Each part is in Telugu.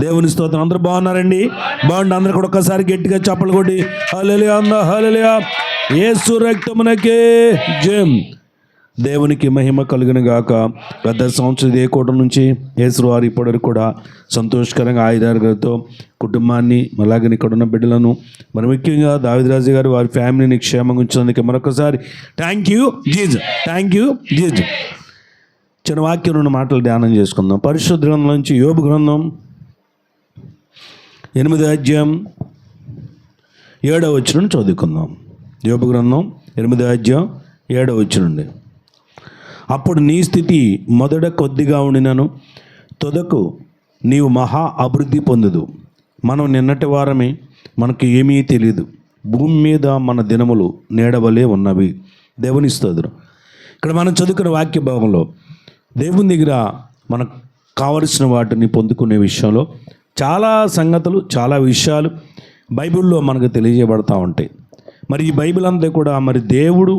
దేవుని స్తోత్రం. అందరూ బాగున్నారండి? బాగుండి అందరూ కూడా ఒక్కసారి గట్టిగా చప్పలు కొట్టి హల్లెలూయా అన్నా, హల్లెలూయా, యేసు రక్తమునకే జయం. దేవునికి మహిమ కలుగును గాక. గత సంవత్సరం ఇదే కోట నుంచి యేసువారు ఇప్పటివరకు కూడా సంతోషకరంగా ఆయుధాలతో కుటుంబాన్ని అలాగే ఇక్కడ ఉన్న బిడ్డలను మరి ముఖ్యంగా దావీదురాజు గారు వారి ఫ్యామిలీని క్షేమంగా ఉంచినందుకు మరొకసారి thank you Jesus, thank you Jesus. చిన్న వాక్యం 2 మాటలు ధ్యానం చేసుకుందాం. పరిశుద్ధ గ్రంథం నుంచి యోబు గ్రంథం 8వ అధ్యాయం 7వ వచనం చదువుకుందాం. యోబు గ్రంథం 8వ అధ్యాయం 7వ వచనం. అప్పుడు నీ స్థితి మొదట కొద్దిగా ఉండినను తొదకు నీవు మహా అభివృద్ధి పొందుదు. మనం నిన్నటి వారమే, మనకు ఏమీ తెలియదు. భూమి మీద మన దినములు నీడవలే ఉన్నవి. దేవుని స్తోత్రం. ఇక్కడ మనం చదువుకున్న వాక్య భాగంలో దేవుని దగ్గర మనకు కావలసిన వాటిని పొందుకునే విషయంలో చాలా సంగతులు, చాలా విషయాలు బైబిల్లో మనకు తెలియజేయబడతా ఉంటాయి. మరి ఈ బైబిల్ అంతా కూడా మరి దేవుడు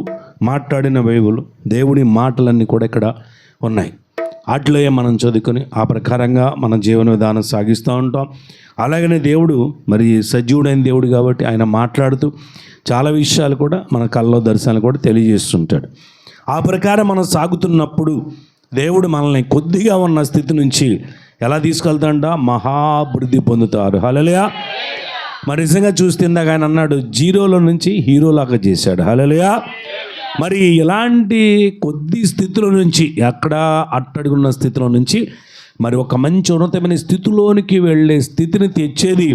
మాట్లాడిన బైబిల్, దేవుని మాటలన్నీ కూడా ఇక్కడ ఉన్నాయి. వాటిలో మనం చదువుకొని ఆ ప్రకారంగా మన జీవన విధానం సాగిస్తూ ఉంటాం. అలాగనే దేవుడు మరి సజీవుడైన దేవుడు కాబట్టి ఆయన మాట్లాడుతూ చాలా విషయాలు కూడా మన కళ్ళలో దర్శనాలు కూడా తెలియజేస్తుంటాడు. ఆ ప్రకారం మనం సాగుతున్నప్పుడు దేవుడు మనల్ని కొద్దిగా ఉన్న స్థితి నుంచి ఎలా తీసుకెళ్తాడంట? మహాభివృద్ధి పొందుతారు. హల్లెలూయా. మరి నిజంగా చూస్తే ఇందాక ఆయన అన్నాడు, జీరోలో నుంచి హీరోలాగా చేశాడు. హల్లెలూయా. మరి ఇలాంటి కొద్ది స్థితిలో నుంచి, ఎక్కడ అట్టడుగున్న స్థితిలో నుంచి మరి ఒక మంచి ఉన్నతమైన స్థితిలోనికి వెళ్ళే స్థితిని తెచ్చేది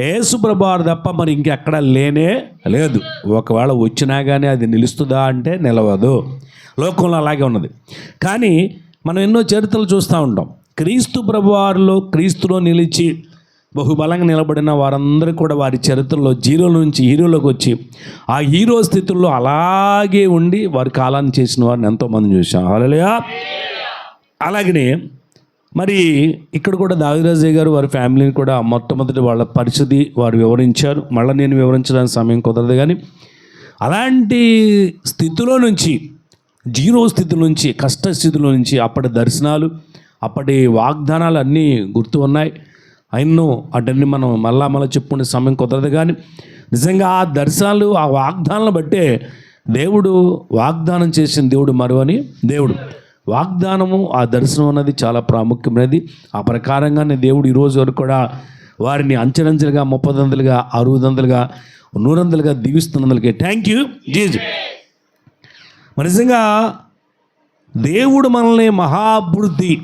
యేసుప్రభువారు తప్ప మరి ఇంకెక్కడ లేనే లేదు. ఒకవేళ వచ్చినా కానీ అది నిలుస్తుందా అంటే నిలవదు. లోకంలో అలాగే ఉన్నది. కానీ మనం ఎన్నో చరిత్రలు చూస్తూ ఉంటాం. క్రీస్తు ప్రభువారిలో, క్రీస్తులో నిలిచి బహుబలంగా నిలబడిన వారందరూ కూడా వారి చరిత్రలో జీరో నుంచి హీరోలోకి వచ్చి ఆ హీరో స్థితుల్లో అలాగే ఉండి వారి కాలాన్ని చేసిన వారిని ఎంతోమంది చూసాం. హల్లెలూయా. అలాగనే మరి ఇక్కడ కూడా దావీదురాజు గారు వారి ఫ్యామిలీని కూడా మొట్టమొదటి వాళ్ళ పరిస్థితి వారు వివరించారు. మళ్ళీ నేను వివరించడానికి సమయం కుదరదు. కానీ అలాంటి స్థితిలో నుంచి, జీరో స్థితి నుంచి, కష్ట స్థితిలో నుంచి అప్పటి దర్శనాలు, అప్పటి వాగ్దానాలు అన్నీ గుర్తు ఉన్నాయి. అయినో అటన్నీ మనం మళ్ళా చెప్పుకునే సమయం కుదరదు. కానీ నిజంగా ఆ దర్శనాలు, ఆ వాగ్దానాలను బట్టే దేవుడు వాగ్దానం చేసిన దేవుడు మరువని దేవుడు. వాగ్దానము, ఆ దర్శనం అన్నది చాలా ప్రాముఖ్యమైనది. ఆ ప్రకారంగానే దేవుడు ఈరోజు వరకు కూడా వారిని అంచెలంచెలుగా 30 60 100 దీవిస్తున్నందుకే థ్యాంక్ యూ జీసస్. మరి నిజంగా దేవుడు మనల్ని మహాభివృద్ధి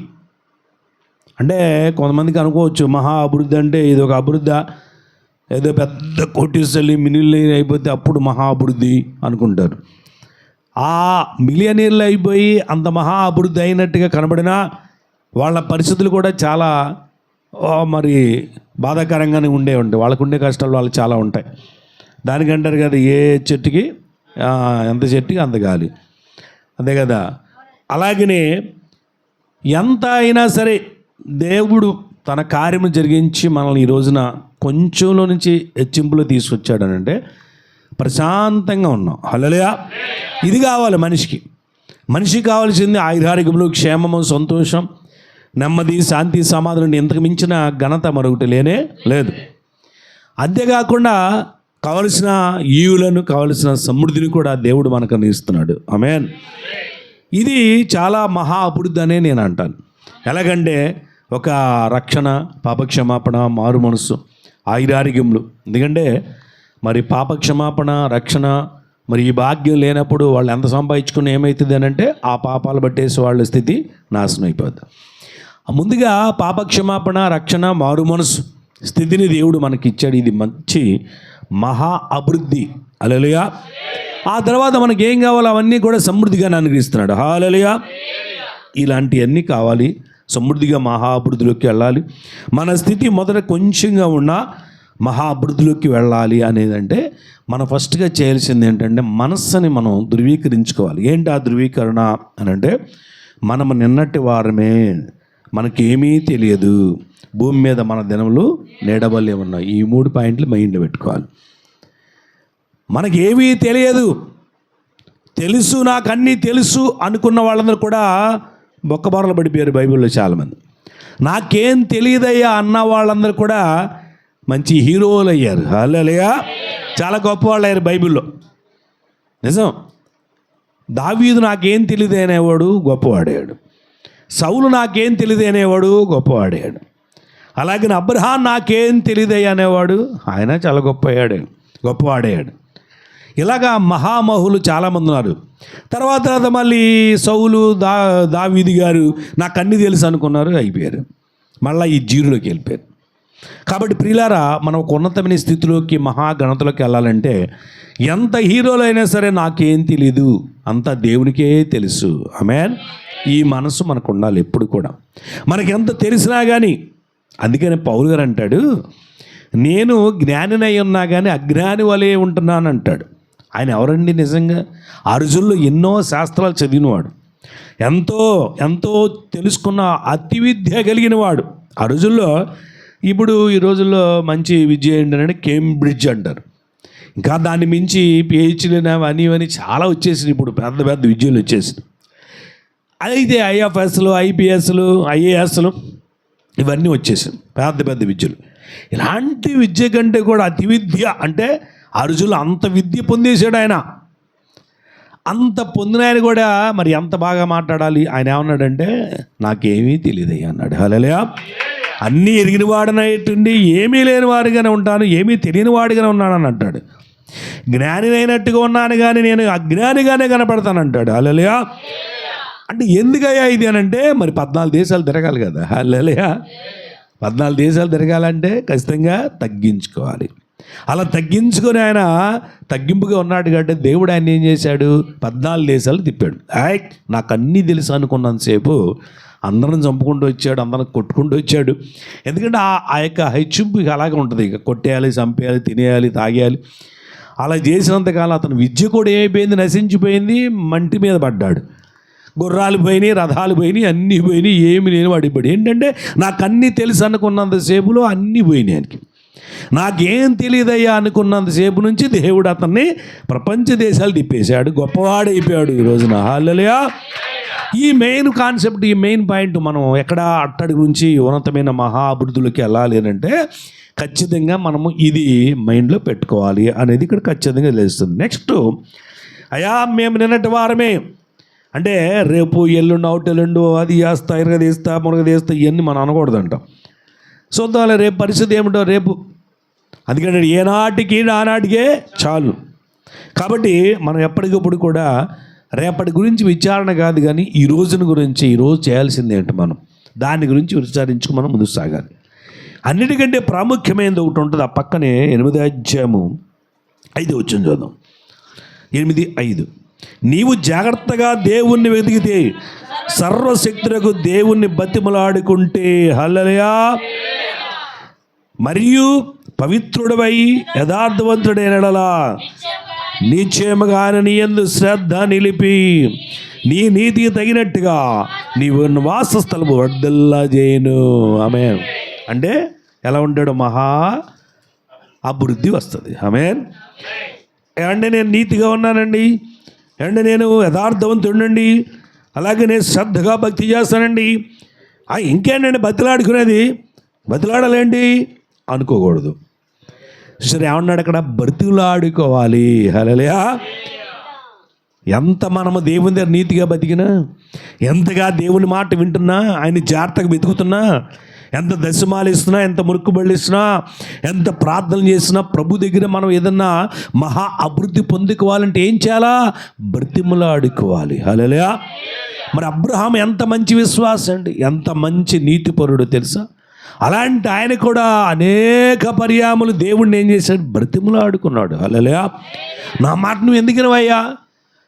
అంటే, కొంతమందికి అనుకోవచ్చు మహా అభివృద్ధి అంటే ఇది ఒక అభివృద్ధి, ఏదో పెద్ద కోటీశ్వరులు మిలియనీర్ అయిపోతే అప్పుడు మహా అభివృద్ధి అనుకుంటారు. ఆ మిలియనీర్లు అయిపోయి అంత మహా అభివృద్ధి అయినట్టుగా కనబడినా వాళ్ళ పరిస్థితులు కూడా చాలా మరి బాధాకరంగానే ఉంటాయి. వాళ్ళకు ఉండే కష్టాలు వాళ్ళకి చాలా ఉంటాయి. దానికంటారు కదా, ఏ చెట్టుకి ఎంత చెట్టుకి అంత గాలి, అంతే కదా. అలాగనే ఎంత అయినా సరే దేవుడు తన కార్యము జరిగించి మనల్ని ఈ రోజున కొంచెంలో నుంచి హెచ్చింపులో తీసుకొచ్చాడనంటే ప్రశాంతంగా ఉన్నాం. హల్లెలూయా. ఇది కావాలి మనిషికి కావాల్సింది ఆయురారోగ్యములు, క్షేమము, సంతోషం, నెమ్మది, శాంతి, సమాధానం. ఇంతకు మించిన ఘనత మరొకటి లేనే లేదు. అంతేకాకుండా కావలసిన ఈవులను, కావలసిన సమృద్ధిని కూడా దేవుడు మనకు అందిస్తున్నాడు. ఆమేన్. ఇది చాలా మహా అభివృద్ధి అనే నేను అంటాను. ఎలాగంటే ఒక రక్షణ, పాపక్షమాపణ, మారు మనసు, ఆయురారోగ్యములు. ఎందుకంటే మరి పాపక్షమాపణ, రక్షణ, మరి ఈ భాగ్యం లేనప్పుడు వాళ్ళు ఎంత సంపాదించుకుని ఏమవుతుంది అని అంటే ఆ పాపాలు పట్టేసి వాళ్ళ స్థితి నాశనం అయిపోద్ది. ముందుగా పాపక్షమాపణ, రక్షణ, మారు మనసు స్థితిని దేవుడు మనకి ఇచ్చాడు. ఇది మంచి మహా అభివృద్ధి. హల్లెలూయా. ఆ తర్వాత మనకి ఏం కావాలో అవన్నీ కూడా సమృద్ధిగా అనుగ్రహిస్తున్నాడు. హల్లెలూయా. ఇలాంటివన్నీ కావాలి, సమృద్ధిగా మహాభివృద్ధిలోకి వెళ్ళాలి. మన స్థితి మొదట కొంచెంగా ఉన్న మహాభివృద్ధిలోకి వెళ్ళాలి అనేదంటే మనం ఫస్ట్గా చేయాల్సింది ఏంటంటే మనస్సుని మనం ధృవీకరించుకోవాలి. ఏంటి ఆ ధృవీకరణ అని అంటే, మనం నిన్నటి వారమే, మనకేమీ తెలియదు, భూమి మీద మన దినములు నీడవలే ఉన్నాయి. ఈ 3 పాయింట్లు మైండ్లో పెట్టుకోవాలి. మనకేమీ తెలియదు, తెలుసు, నాకు అన్నీ తెలుసు అనుకున్న వాళ్ళందరూ కూడా బొక్కబారలు పడిపోయారు బైబిల్లో చాలామంది. నాకేం తెలియదయ్యా అన్న వాళ్ళందరూ కూడా మంచి హీరోలు అయ్యారు. హల్లెలూయా. చాలా గొప్పవాళ్ళు అయ్యారు బైబిల్లో. నిజం. దావీదు నాకేం తెలియదు అనేవాడు గొప్పవాడాడు. సౌలు నాకేం తెలియదు అనేవాడు గొప్పవాడాడు. అలాగే అబ్రహాం నాకేం తెలియదయ్యా అనేవాడు, ఆయన చాలా గొప్పవాడాడు. ఇలాగా మహామహులు చాలామంది ఉన్నారు. తర్వాత మళ్ళీ సౌలు దావీదు గారు నాకు అన్నీ తెలుసు అనుకున్నారు, అయిపోయారు. మళ్ళీ ఈ జీరులోకి వెళ్ళిపోయారు. కాబట్టి ప్రియులారా, మనం ఒక ఉన్నతమైన స్థితిలోకి మహాగణతలోకి వెళ్ళాలంటే ఎంత హీరోలు అయినా సరే నాకేం తెలీదు, అంతా దేవునికే తెలుసు. ఆమేన్. ఈ మనసు మనకు ఉండాలి ఎప్పుడు కూడా. మనకి ఎంత తెలిసినా కానీ, అందుకని పౌలు గారు అంటాడు, నేను జ్ఞానినై ఉన్నా కానీ అజ్ఞాని వలే ఉంటున్నాను అంటాడు. ఆయన ఎవరండి? నిజంగా ఆ రోజుల్లో ఎన్నో శాస్త్రాలు చదివినవాడు, ఎంతో తెలుసుకున్న అతి విద్య కలిగిన వాడు ఆ రోజుల్లో. ఇప్పుడు ఈ రోజుల్లో మంచి విద్య ఏంటంటే కేంబ్రిడ్జ్ అంటారు. ఇంకా దాన్ని మించి పిహెచ్డీలు అవన్నీ చాలా వచ్చేసినాయి. ఇప్పుడు పెద్ద విద్యలు వచ్చేసినాయి. అయితే ఐఎఫ్ఎస్లు, ఐపీఎస్లు, ఐఏఎస్లు ఇవన్నీ వచ్చేసాయి, పెద్ద విద్యలు. ఇలాంటి విద్య కంటే కూడా అతి విద్య అంటే ఆ రోజుల్లో అంత విద్య పొందేశాడు ఆయన. అంత పొందిన ఆయన కూడా మరి ఎంత బాగా మాట్లాడాలి. ఆయన ఏమన్నాడంటే నాకేమీ తెలియదయ్యా అన్నాడు. హల్లెలూయా. అన్నీ ఎరిగిన వాడినట్టుండి ఏమీ లేని వాడిగానే ఉంటాను, ఏమీ తెలియని వాడిగానే ఉన్నానని అంటాడు. జ్ఞానినైనట్టుగా ఉన్నాను కానీ నేను అజ్ఞానిగానే కనపడతానంటాడు. హల్లెలూయా. అంటే ఎందుకయ్యా ఇది అని అంటే మరి 14 దేశాలు తిరగాలి కదా. హల్లెలూయా. 14 దేశాలు తిరగాలంటే ఖచ్చితంగా తగ్గించుకోవాలి. అలా తగ్గించుకొని ఆయన తగ్గింపుగా ఉన్నాడు కాబట్టి దేవుడు ఆయన ఏం చేశాడు, 14 దేశాలు తిప్పాడు. నాకు అన్నీ తెలుసు అనుకున్నంతసేపు అందరం చంపుకుంటూ వచ్చాడు, అందరం కొట్టుకుంటూ వచ్చాడు. ఎందుకంటే ఆ యొక్క హెచ్చింపు అలాగే ఉంటుంది. ఇక కొట్టేయాలి, చంపేయాలి, తినేయాలి, తాగేయాలి. అలా చేసినంతకాలం అతను విద్య కూడా ఏమైపోయింది, నశించిపోయింది, మంటి మీద పడ్డాడు. గుర్రాలు పోయినాయి, రథాలు పోయినాయి, అన్నీ పోయినాయి, ఏమి లేని వాడిపోయాడు. ఏంటంటే నాకు అన్నీ తెలుసు అనుకున్నంతసేపులో అన్నీ పోయినాయి ఆయనకి. నాకేం తెలియదయ్యా అనుకున్నంతసేపు నుంచి దేవుడు అతన్ని ప్రపంచ దేశాలు తిప్పేశాడు, గొప్పవాడైపోయాడు ఈ రోజున. హల్లెలూయా. ఈ మెయిన్ కాన్సెప్ట్, ఈ మెయిన్ పాయింట్ మనం ఎక్కడ అట్టడి గురించి ఉన్నతమైన మహా అభివృద్ధిలోకి వెళ్ళాలి అంటే ఖచ్చితంగా మనము ఇది మైండ్లో పెట్టుకోవాలి అనేది ఇక్కడ ఖచ్చితంగా తెలుస్తుంది. నెక్స్ట్, అయ్యా మేము నిన్నటి వారమే అంటే రేపు ఎల్లుండి అవుటెల్లుండు అది చేస్తా, ఇరగ తీస్తా, మురగ తీస్తా, ఇవన్నీ మనం అనకూడదంట. చూద్దాం రేపు పరిస్థితి ఏమిటో రేపు. అందుకని ఏనాటికి ఆనాటికే చాలు. కాబట్టి మనం ఎప్పటికప్పుడు కూడా రేపటి గురించి విచారణ కాదు కానీ ఈ రోజున గురించి, ఈరోజు చేయాల్సింది ఏంటి, మనం దాని గురించి విచారించుకు మనం ముందుకు సాగాలి. అన్నిటికంటే ప్రాముఖ్యమైనది ఒకటి ఉంటుంది. ఆ పక్కనే 8వ అధ్యాయము 5వ వచనం చూద్దాం. 8:5 నీవు జాగ్రత్తగా దేవుణ్ణి వెతికితే సర్వశక్తులకు దేవుణ్ణి బతిమలాడుకుంటే, హల్లెలూయా, మరియు పవిత్రుడవై యథార్థవంతుడైనలా నిశ్చయముగానే నీ యందు శ్రద్ధ నిలిపి నీ నీతికి తగినట్టుగా నీవు వాసస్థలము వర్ధిల్ల చేయను. ఆమేన్. అంటే ఎలా ఉంటాడో మహా అభివృద్ధి వస్తుంది. ఆమేన్. ఏమంటే నేను నీతిగా ఉన్నానండి, ఏమంటే నేను యథార్థవంతుడండి, అలాగే నేను శ్రద్ధగా భక్తి చేస్తానండి, ఇంకేంటండి బతిలాడుకునేది, బతిలాడాలేంటి అనుకోకూడదు. సరే ఏమన్నాడు అక్కడ, బ్రతిలాడుకోవాలి. హల్లెలూయా. ఎంత మనము దేవుని దగ్గర నీతిగా బతికినా, ఎంతగా దేవుని మాట వింటున్నా, ఆయన జాగ్రత్తగా వెతుకుతున్నా, ఎంత దశమాలు ఇస్తున్నా, ఎంత మురుక్కుబళ్ళు ఇస్తున్నా, ఎంత ప్రార్థనలు చేసినా, ప్రభు దగ్గర మనం ఏదన్నా మహా అభివృద్ధి పొందుకోవాలంటే ఏం చేయాలా, బ్రతిమలాడుకోవాలి. హల్లెలూయా. మరి అబ్రహాం ఎంత మంచి విశ్వాసం అండి, ఎంత మంచి నీతిపరుడు తెలుసా. అలాంటి ఆయన కూడా అనేక పర్యాములు దేవుణ్ణి ఏం చేశాడు, బ్రతిమలాడుకున్నాడు. హల్లెలూయా. నా మాట నువ్వు ఎందుకు వినవయ్యా,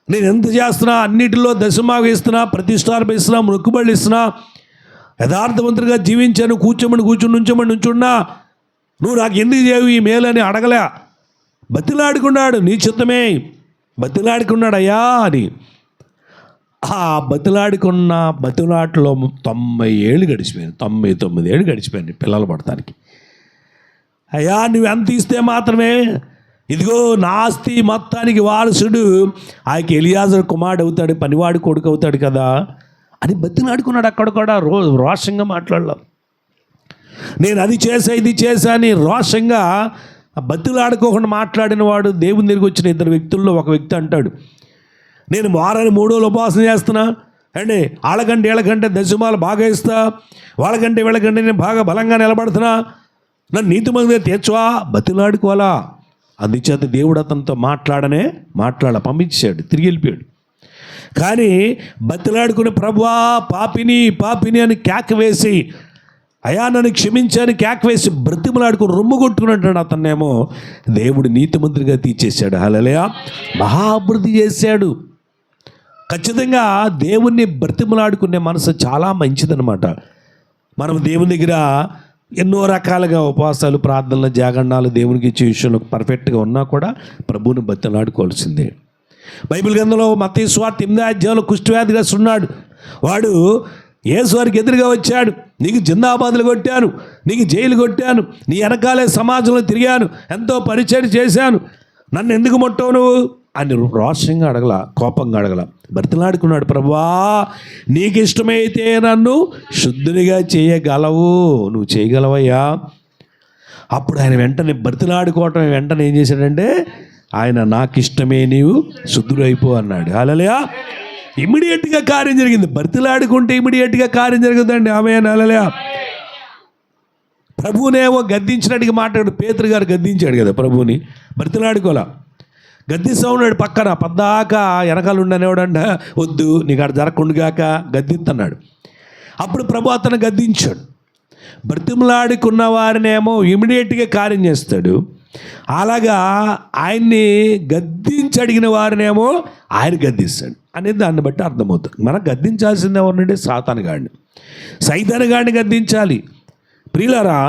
నేను ఎంత చేస్తున్నా, అన్నిటిలో దశమాగా ఇస్తున్నా, ప్రతిష్టార్పణ ఇస్తున్నా, మొక్కుబళ్ళు ఇస్తున్నా, యథార్థవంతుడిగా జీవించాను, కూర్చోమని నుంచున్నా, నువ్వు నాకు ఎందుకు చేయవు ఈ మేలు అని అడగలే. బతిలాడుకున్నాడు, నీ చిత్తమే బతిలాడుకున్నాడు అయ్యా అని. ఆ బతిలాటలో 90 ఏళ్ళు గడిచిపోయింది, 99 ఏళ్ళు గడిచిపోయింది పిల్లలు పడటానికి. అయ్యా నువ్వు ఎంత ఇస్తే మాత్రమే, ఇదిగో నా ఆస్తి మొత్తానికి వారసుడు ఆయనకి ఎలియాజరు కుమారుడు అవుతాడు, పనివాడి కొడుకు అవుతాడు కదా అని బతిలాడుకున్నాడు. అక్కడ కూడా రోషంగా మాట్లాడలేం. నేను అది చేసా ఇది చేశా అని రోషంగా బతిలాడుకోకుండా మాట్లాడిన వాడు దేవుని దగ్గరికి వచ్చిన ఇద్దరు వ్యక్తుల్లో ఒక వ్యక్తి అంటాడు, నేను వారాన్ని 3 రోజులు ఉపవాసం చేస్తున్నా అండి, వాళ్ళకంటే వీళ్ళకంటే దశమాలు బాగా ఇస్తా, వాళ్ళకంటే వీళ్ళకంటే నేను బాగా బలంగా నిలబడుతున్నా, నన్ను నీతిమంతుగా తీర్చువా, బతిలాడుకోవాలా. అందుచేత దేవుడు అతనితో పంపించాడు, తిరిగి వెళ్ళిపోయాడు. కానీ బతిలాడుకుని ప్రభువా పాపిని అని కేక వేసి, అయా నన్ను క్షమించాను కేక వేసి బ్రతిమలాడుకుని రొమ్ము కొట్టుకున్నట్టు అతన్నేమో దేవుడు నీతిమంతుడిగా తీర్చేశాడు. హల్లెలూయా. మహాభివృద్ధి చేశాడు. ఖచ్చితంగా దేవుణ్ణి బ్రతిమలాడుకునే మనసు చాలా మంచిదన్నమాట. మనం దేవుని దగ్గర ఎన్నో రకాలుగా ఉపవాసాలు, ప్రార్థనలు, జాగరణాలు దేవునికి ఇచ్చే విషయంలో పర్ఫెక్ట్గా ఉన్నా కూడా ప్రభువుని బతిమలాడుకోవాల్సిందే. బైబిల్ గ్రంథంలో మత్తయి సువార్త 8వ అధ్యాయంలో కుష్ఠవ్యాధిగ్రస్తుడు ఉన్నాడు. వాడు యేసు వారికి ఎదురుగా వచ్చాడు, నీకు జిందాబాదులు కొట్టాను, నీకు జైలు కొట్టాను, నీ వెనకాలే సమాజంలో తిరిగాను, ఎంతో పరిచయం చేశాను, నన్ను ఎందుకు ముట్టవు నువ్వు అని రోషంగా అడగల, కోపంగా అడగల, బ్రతిలాడుకున్నాడు. ప్రభువా నీకు ఇష్టమైతే నన్ను శుద్ధునిగా చేయగలవు, నువ్వు చేయగలవయ్యా. అప్పుడు ఆయన వెంటనే బ్రతిలాడుకోవటం వెంటనే ఏం చేశాడంటే, ఆయన నాకు ఇష్టమే నీవు శుద్ధుడైపో అన్నాడు. హల్లెలూయా. ఇమ్మీడియట్గా కార్యం జరిగింది. బ్రతిలాడుకుంటే ఇమ్మీడియట్గా కార్యం జరుగుతుందండి. ఆమేన్. హల్లెలూయా. ప్రభువునేమో గద్దించినట్టుగా మాట్లాడు. పేతురు గారు గద్దించాడు కదా ప్రభువుని, బ్రతిలాడుకోలా, గద్దిస్తూ ఉన్నాడు. పక్కన పద్దాక వెనకాల ఉండనేవాడంట, వద్దు నీకు అక్కడ జరగకుండాగాక గద్దిస్తున్నాడు. అప్పుడు ప్రభు అతను గద్దించాడు. బ్రతిమలాడుకున్న వారినేమో ఇమ్మీడియట్గా కార్యం చేస్తాడు. అలాగా ఆయన్ని గద్దించి అడిగిన వారినేమో ఆయన గద్దిస్తాడు అనేది దాన్ని బట్టి అర్థమవుతుంది. మనం గద్దించాల్సింది ఎవరినంటే సైతాను గాడిని గద్దించాలి. ప్రియులారా,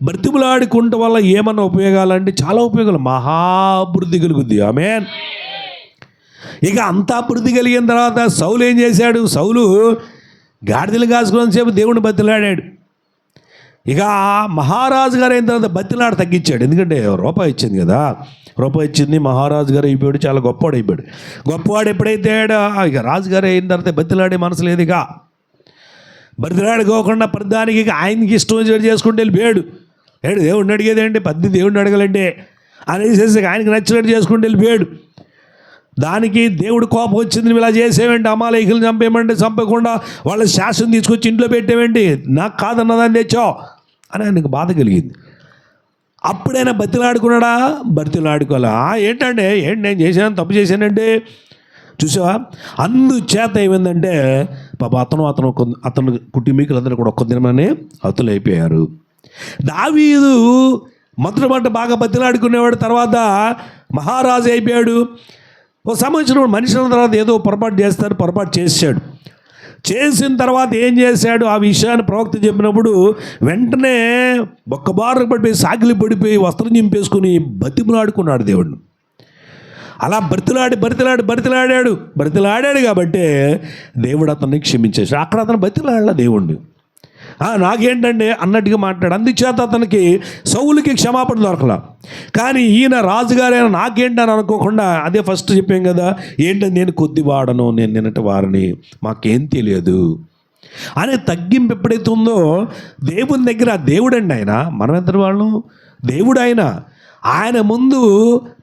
బ్రతిమలాడుకుంట వల్ల ఏమన్నా ఉపయోగాలంటే చాలా ఉపయోగాలు, మహాభివృద్ధి కలుగుద్ది. ఆమేన్. ఇక అంతా అభివృద్ధి కలిగిన తర్వాత సౌలు ఏం చేశాడు? సౌలు గాడిదలు కాసుకున్నంత సేపు దేవుడిని బతిలాడాడు. ఇక మహారాజు గారు అయిన తర్వాత బతిలాడ తగ్గించాడు. ఎందుకంటే రూపాయి ఇచ్చింది కదా, రూపాయి ఇచ్చింది, మహారాజు గారు అయిపోయాడు, చాలా గొప్పవాడు అయిపోయాడు. గొప్పవాడు ఎప్పుడైతే ఇక రాజుగారు అయిన తర్వాత బతిలాడే మనసు లేదు. ఇక బతిలాడుకోకుండా ప్రధానికి ఇక ఆయనకి ఇష్టం చేసుకుంటూ వెళ్ళిపోయాడు. దేవుడిని అడిగేది ఏంటి, దేవుడిని అడగలంటే అనేసి ఆయనకి నచ్చినట్టు చేసుకుంటూ వెళ్ళిపోయాడు. దానికి దేవుడు కోపం వచ్చింది, నువ్వు ఇలా చేసేవేంటి, అమాలేకులను చంపేయమంటే చంపకుండా వాళ్ళ శాసనం తీసుకొచ్చి ఇంట్లో పెట్టేవేంటి, నాకు కాదన్నదాన్ని తెచ్చావు అని ఆయనకు బాధ కలిగింది. అప్పుడైనా బతిలాడుకున్నాడా? బతిలాడుకోవాలా. ఏంటంటే నేను చేశాను, తప్పు చేశానంటే చూసావా. అందుచేత ఏమైందంటే పాప అతను కుటుంబీకులందరూ కూడా ఒక్క దినమనే హతులైపోయారు. దావీదు మొదట బాగా బతిలాడుకునేవాడు, తర్వాత మహారాజు అయిపోయాడు. ఓ సంవత్సరం మనిషి తర్వాత ఏదో పొరపాటు చేశాడు. చేసిన తర్వాత ఏం చేశాడు, ఆ విషయాన్ని ప్రవక్త చెప్పినప్పుడు వెంటనే ఒక్కబారు పడిపోయి సాగిలి పడిపోయి వస్త్రం చింపేసుకుని బతిమలాడుకున్నాడు దేవుడిని. అలా బ్రతిలాడాడు కాబట్టి దేవుడు అతన్ని క్షమించేశాడు. అక్కడ అతను బతిలాడలా దేవుణ్ణి. నాకేంటంటే అన్నట్టుగా మాట్లాడు. అందుచేత అతనికి సౌలుకి క్షమాపణ దొరకలా. కానీ ఈయన రాజుగారైనా నాకేంటని అనుకోకుండా, అదే ఫస్ట్ చెప్పాం కదా, ఏంటంటే నేను కొద్దివాడను, నేను నిన్నటి వారిని, మాకేం తెలియదు అనే తగ్గింపు ఎప్పుడైతే ఉందో దేవుని దగ్గర, దేవుడండి ఆయన, మనం ఎంతటి వాళ్ళం, దేవుడు ఆయన ముందు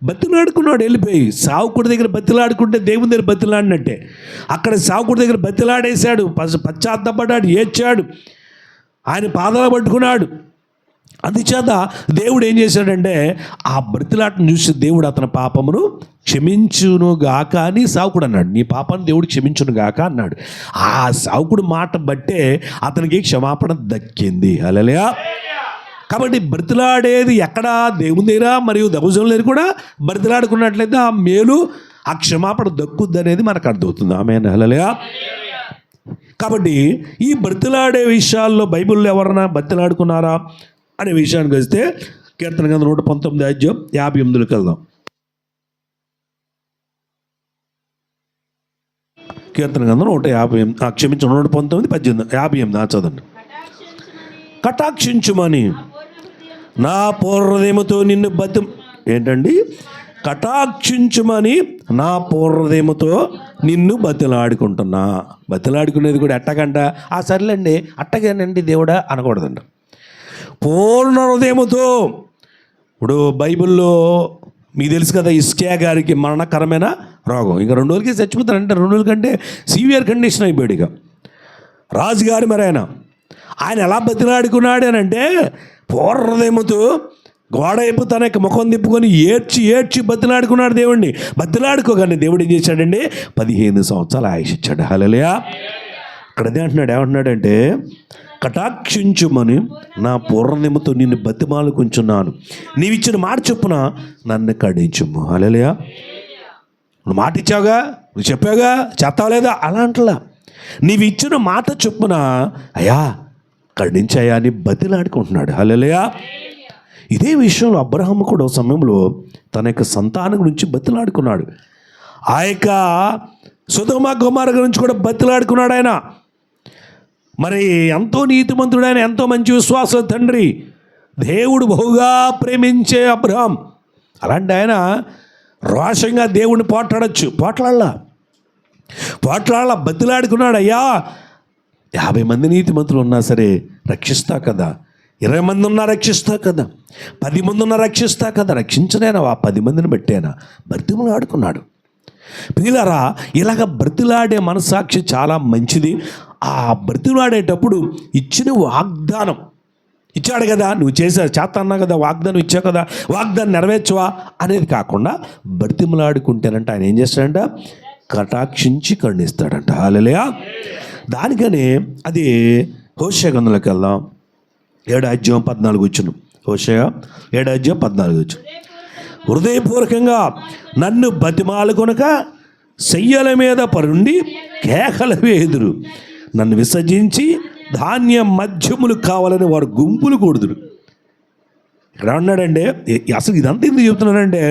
బతిలాడుకున్నాడు. వెళ్ళిపోయి సావుకుడి దగ్గర బతిలాడుకుంటే దేవుని దగ్గర బతిలాడినట్టే. అక్కడ సావుకుడి దగ్గర బతిలాడేశాడు, పశ్చాత్తపడ్డాడు, ఏడ్చాడు, ఆయన పాదాలు పట్టుకున్నాడు. అందుచేత దేవుడు ఏం చేశాడంటే ఆ బ్రతిలాటను చూసి దేవుడు అతని పాపమును క్షమించును గాక అని సావుకుడు అన్నాడు. నీ పాపాన్ని దేవుడు క్షమించును గాక అన్నాడు. ఆ సావుకుడు మాట బట్టే అతనికి క్షమాపణ దక్కింది. హల్లెలూయా. కాబట్టి బ్రతిలాడేది ఎక్కడ, దేవుని దగ్గర మరియు దైవజనుల దగ్గర కూడా బ్రతిలాడుకున్నట్లయితే ఆ మేలు, ఆ క్షమాపణ దక్కుద్ది అనేది మనకు అర్థమవుతుంది. ఆమేన్. హల్లెలూయా. కాబట్టి ఈ బ్రతిలాడే విషయాల్లో బైబిల్లో ఎవరన్నా బ్రతిలాడుకున్నారా అనే విషయానికి వస్తే కీర్తన గ్రంథం 119 అధ్యాయం 58 వెళ్దాం. కీర్తన గ్రంథం 119 18 58 చదవండి. కటాక్షించుమని నా పూర్వదేమతో నిన్ను ఏంటండి కటాక్షించుమని నా పూర్వదేమతో నిన్ను బతిలాడుకుంటున్నా. బతిలాడుకునేది కూడా ఎట్టకంట, ఆ సర్లేండి అట్టగానండి దేవుడా అనకూడదండి. పూర్ణ హృదయముతో. ఇప్పుడు బైబిల్లో మీకు తెలుసు కదా, ఇస్కియా గారికి మరణకరమైన రోగం, ఇక 2 రోజులకి చచ్చిపోతారంటే 2 రోజుల కంటే సివియర్ కండిషన్ అయిపోయాడు. ఇక రాజుగారు మరి ఆయన ఎలా బతిలాడుకున్నాడు అని అంటే, పూర్ణ హృదయముతో గోడ వైపు తన యొక్క ముఖం తిప్పుకొని ఏడ్చి బతిలాడుకున్నాడు దేవుడిని. బతిలాడుకోగానే దేవుడు ఏం చేశాడండి, 15 సంవత్సరాలు ఆయుష్ ఇచ్చాడు. హల్లెలూయా. ఇక్కడ అదే అంటున్నాడు, ఏమంటున్నాడంటే, కటాక్షించుమని నా పూర్ణముతో నిన్ను బతిమాలుకుంటున్నాను, నీవిచ్చిన మాట చొప్పున నన్ను కడించుము. హల్లెలూయా. నువ్వు మాట ఇచ్చావుగా, నువ్వు చెప్పావుగా, చేస్తావు లేదా అలా అంటలా, నీవు ఇచ్చిన మాట చొప్పున అయ్యా కడించాయా అని బతిలాడుకుంటున్నాడు. హల్లెలూయా. ఇదే విషయంలో అబ్రహాము కూడా సమయంలో తన యొక్క సంతానం గురించి బతిలాడుకున్నాడు. ఆ యొక్క సొదొమ గొమొర్రా గురించి కూడా బతిలాడుకున్నాడు ఆయన. మరి ఎంతో నీతిమంతుడు ఆయన, ఎంతో మంచి విశ్వాస తండ్రి, దేవుడు బహుగా ప్రేమించే అబ్రహాం. అలాంటి ఆయన రోషంగా దేవుడిని పోట్లాడాల బతిలాడుకున్నాడు. అయ్యా 50 మంది నీతిమంతులు ఉన్నా సరే రక్షిస్తా కదా, 20 మంది ఉన్నా రక్షిస్తా కదా, 10 మంది ఉన్నా రక్షిస్తా కదా, రక్షించలేనా ఆ 10 మందిని బట్టేనా బ్రతిమలాడుకున్నాడు. ప్రియులారా, ఇలాగ బ్రతిలాడే మనసాక్షి చాలా మంచిది. ఆ బ్రతిలాడేటప్పుడు ఇచ్చిన వాగ్దానం ఇచ్చాడు కదా, నువ్వు చేస్తాన్నా కదా, వాగ్దానం ఇచ్చావు కదా, వాగ్దానం నెరవేర్చవా అనేది కాకుండా బ్రతిమలాడుకుంటేనంట ఆయన ఏం చేస్తాడంట, కటాక్షించి కరుణిస్తాడంట. హల్లెలూయా. దానికనే అది హోషేయ గ్రంథంలోకి వెళ్దాం. 7:14 హోషేయ 7:14. హృదయపూర్వకంగా నన్ను బతిమాలుకొనక శయ్యల మీద పరుండి కేకలు వేయుదురు, నన్ను విసర్జించి ధాన్య మధ్యములు కావాలని వారు గుంపులు కూడుదురు. ఇక్కడ ఉన్నాడంటే అసలు ఇదంతా ఎందుకు చెప్తున్నానంటే,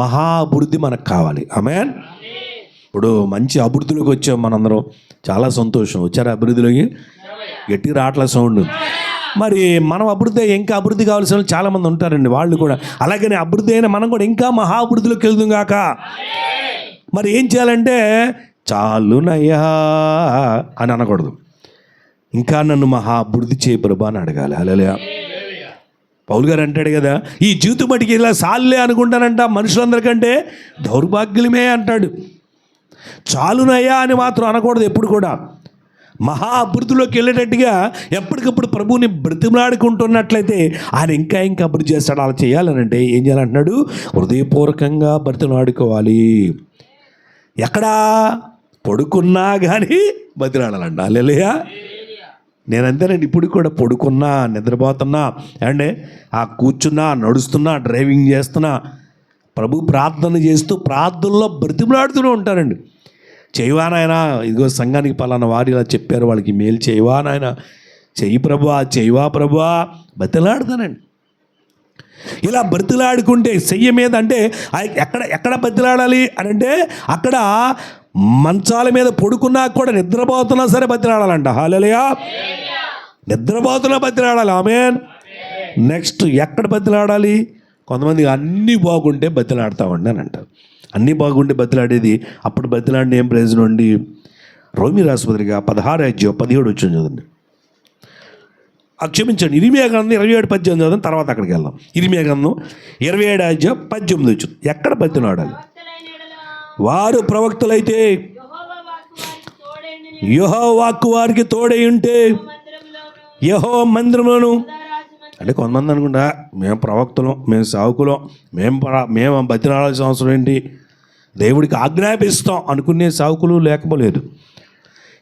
మహాభివృద్ధి మనకు కావాలి. ఆమేన్. ఇప్పుడు మంచి అభివృద్ధిలోకి వచ్చాం మనందరం, చాలా సంతోషం. వచ్చారు అభివృద్ధిలోకి, గట్టి రాట్ల సౌండ్. మరి మనం ఇంకా అభివృద్ధి కావాల్సిన వాళ్ళు చాలామంది ఉంటారండి, వాళ్ళు కూడా అలాగనే అభివృద్ధి అయినా మనం కూడా ఇంకా మహాభివృద్ధిలోకి వెళ్దాం కాక. మరి ఏం చేయాలంటే, చాలునయ్యా అని అనకూడదు, ఇంకా నన్ను మహాభివృద్ధి చేయ ప్రభా అని అడగాలి. హల్లెలూయా. పౌలు గారు అంటాడు కదా, ఈ జీవితం మటుకి ఇలా సాల్లే అనుకుంటానంట, మనుషులందరికంటే దౌర్భాగ్యమే అంటాడు. చాలునయ్యా అని మాత్రం అనకూడదు ఎప్పుడు కూడా. మహా అభివృద్ధిలోకి వెళ్ళేటట్టుగా ఎప్పటికప్పుడు ప్రభువుని బ్రతిమలాడుకుంటున్నట్లయితే ఆయన ఇంకా అభివృద్ధి చేస్తాడు. అలా చేయాలనంటే ఏం చేయాలంటున్నాడు, హృదయపూర్వకంగా బ్రతిమలాడుకోవాలి. ఎక్కడా పడుకున్నా కానీ బతిలాడాలంట. హల్లెలూయా. నేనంతేనండి, ఇప్పుడు కూడా పడుకున్నా, నిద్రపోతున్నా, అంటే కూర్చున్నా, నడుస్తున్నా, డ్రైవింగ్ చేస్తున్నా, ప్రభు ప్రార్థన చేస్తూ ప్రార్థనలో బ్రతిమలాడుతూనే ఉంటారండి. చేయవా నాయనా, ఇదిగో సంఘానికి పలానా వారు ఇలా చెప్పారు, వాళ్ళకి మేలు చేయవా నాయనా, చెయ్యి ప్రభువా, చేయవా ప్రభువా, బతిలాడుతానండి. ఇలా బ్రతిలాడుకుంటే చెయ్యి మీద, అంటే ఎక్కడ బతిలాడాలి అని అంటే, అక్కడ మంచాల మీద పడుకున్నా కూడా నిద్రపోతున్నా సరే బతిలాడాలంట. హల్లెలూయా. నిద్రపోతున్నా బతిలాడాలి. ఆమేన్. నెక్స్ట్ ఎక్కడ బతిలాడాలి, కొంతమంది అన్నీ బాగుంటే బతిలాడతామండి అని అంటారు. అన్నీ బాగుంటే బతిలాడేది, అప్పుడు బతిలాడిన ఏం ప్రయోజనం అండి. రోమి రాసుపత్రిక 16:17 చదవండి. క్షమించండి, ఇర్మియా గ్రంథం 27:18 చదవండి, తర్వాత అక్కడికి వెళ్దాం. ఇర్మియా గ్రంథం 27:18 ఎక్కడ బతిలాడాలి. వారు ప్రవక్తలైతే యెహోవా వాక్కు వారికి తోడై ఉంటే యెహోవా మందిరంలోను, అంటే కొంతమంది అనుకుంటా మేము ప్రవక్తలం, మేము సావుకులం, మేము బతిలాడాల్సిన అవసరం ఏంటి, దేవుడికి ఆజ్ఞాపిస్తాం అనుకునే సావుకులు లేకపోలేదు.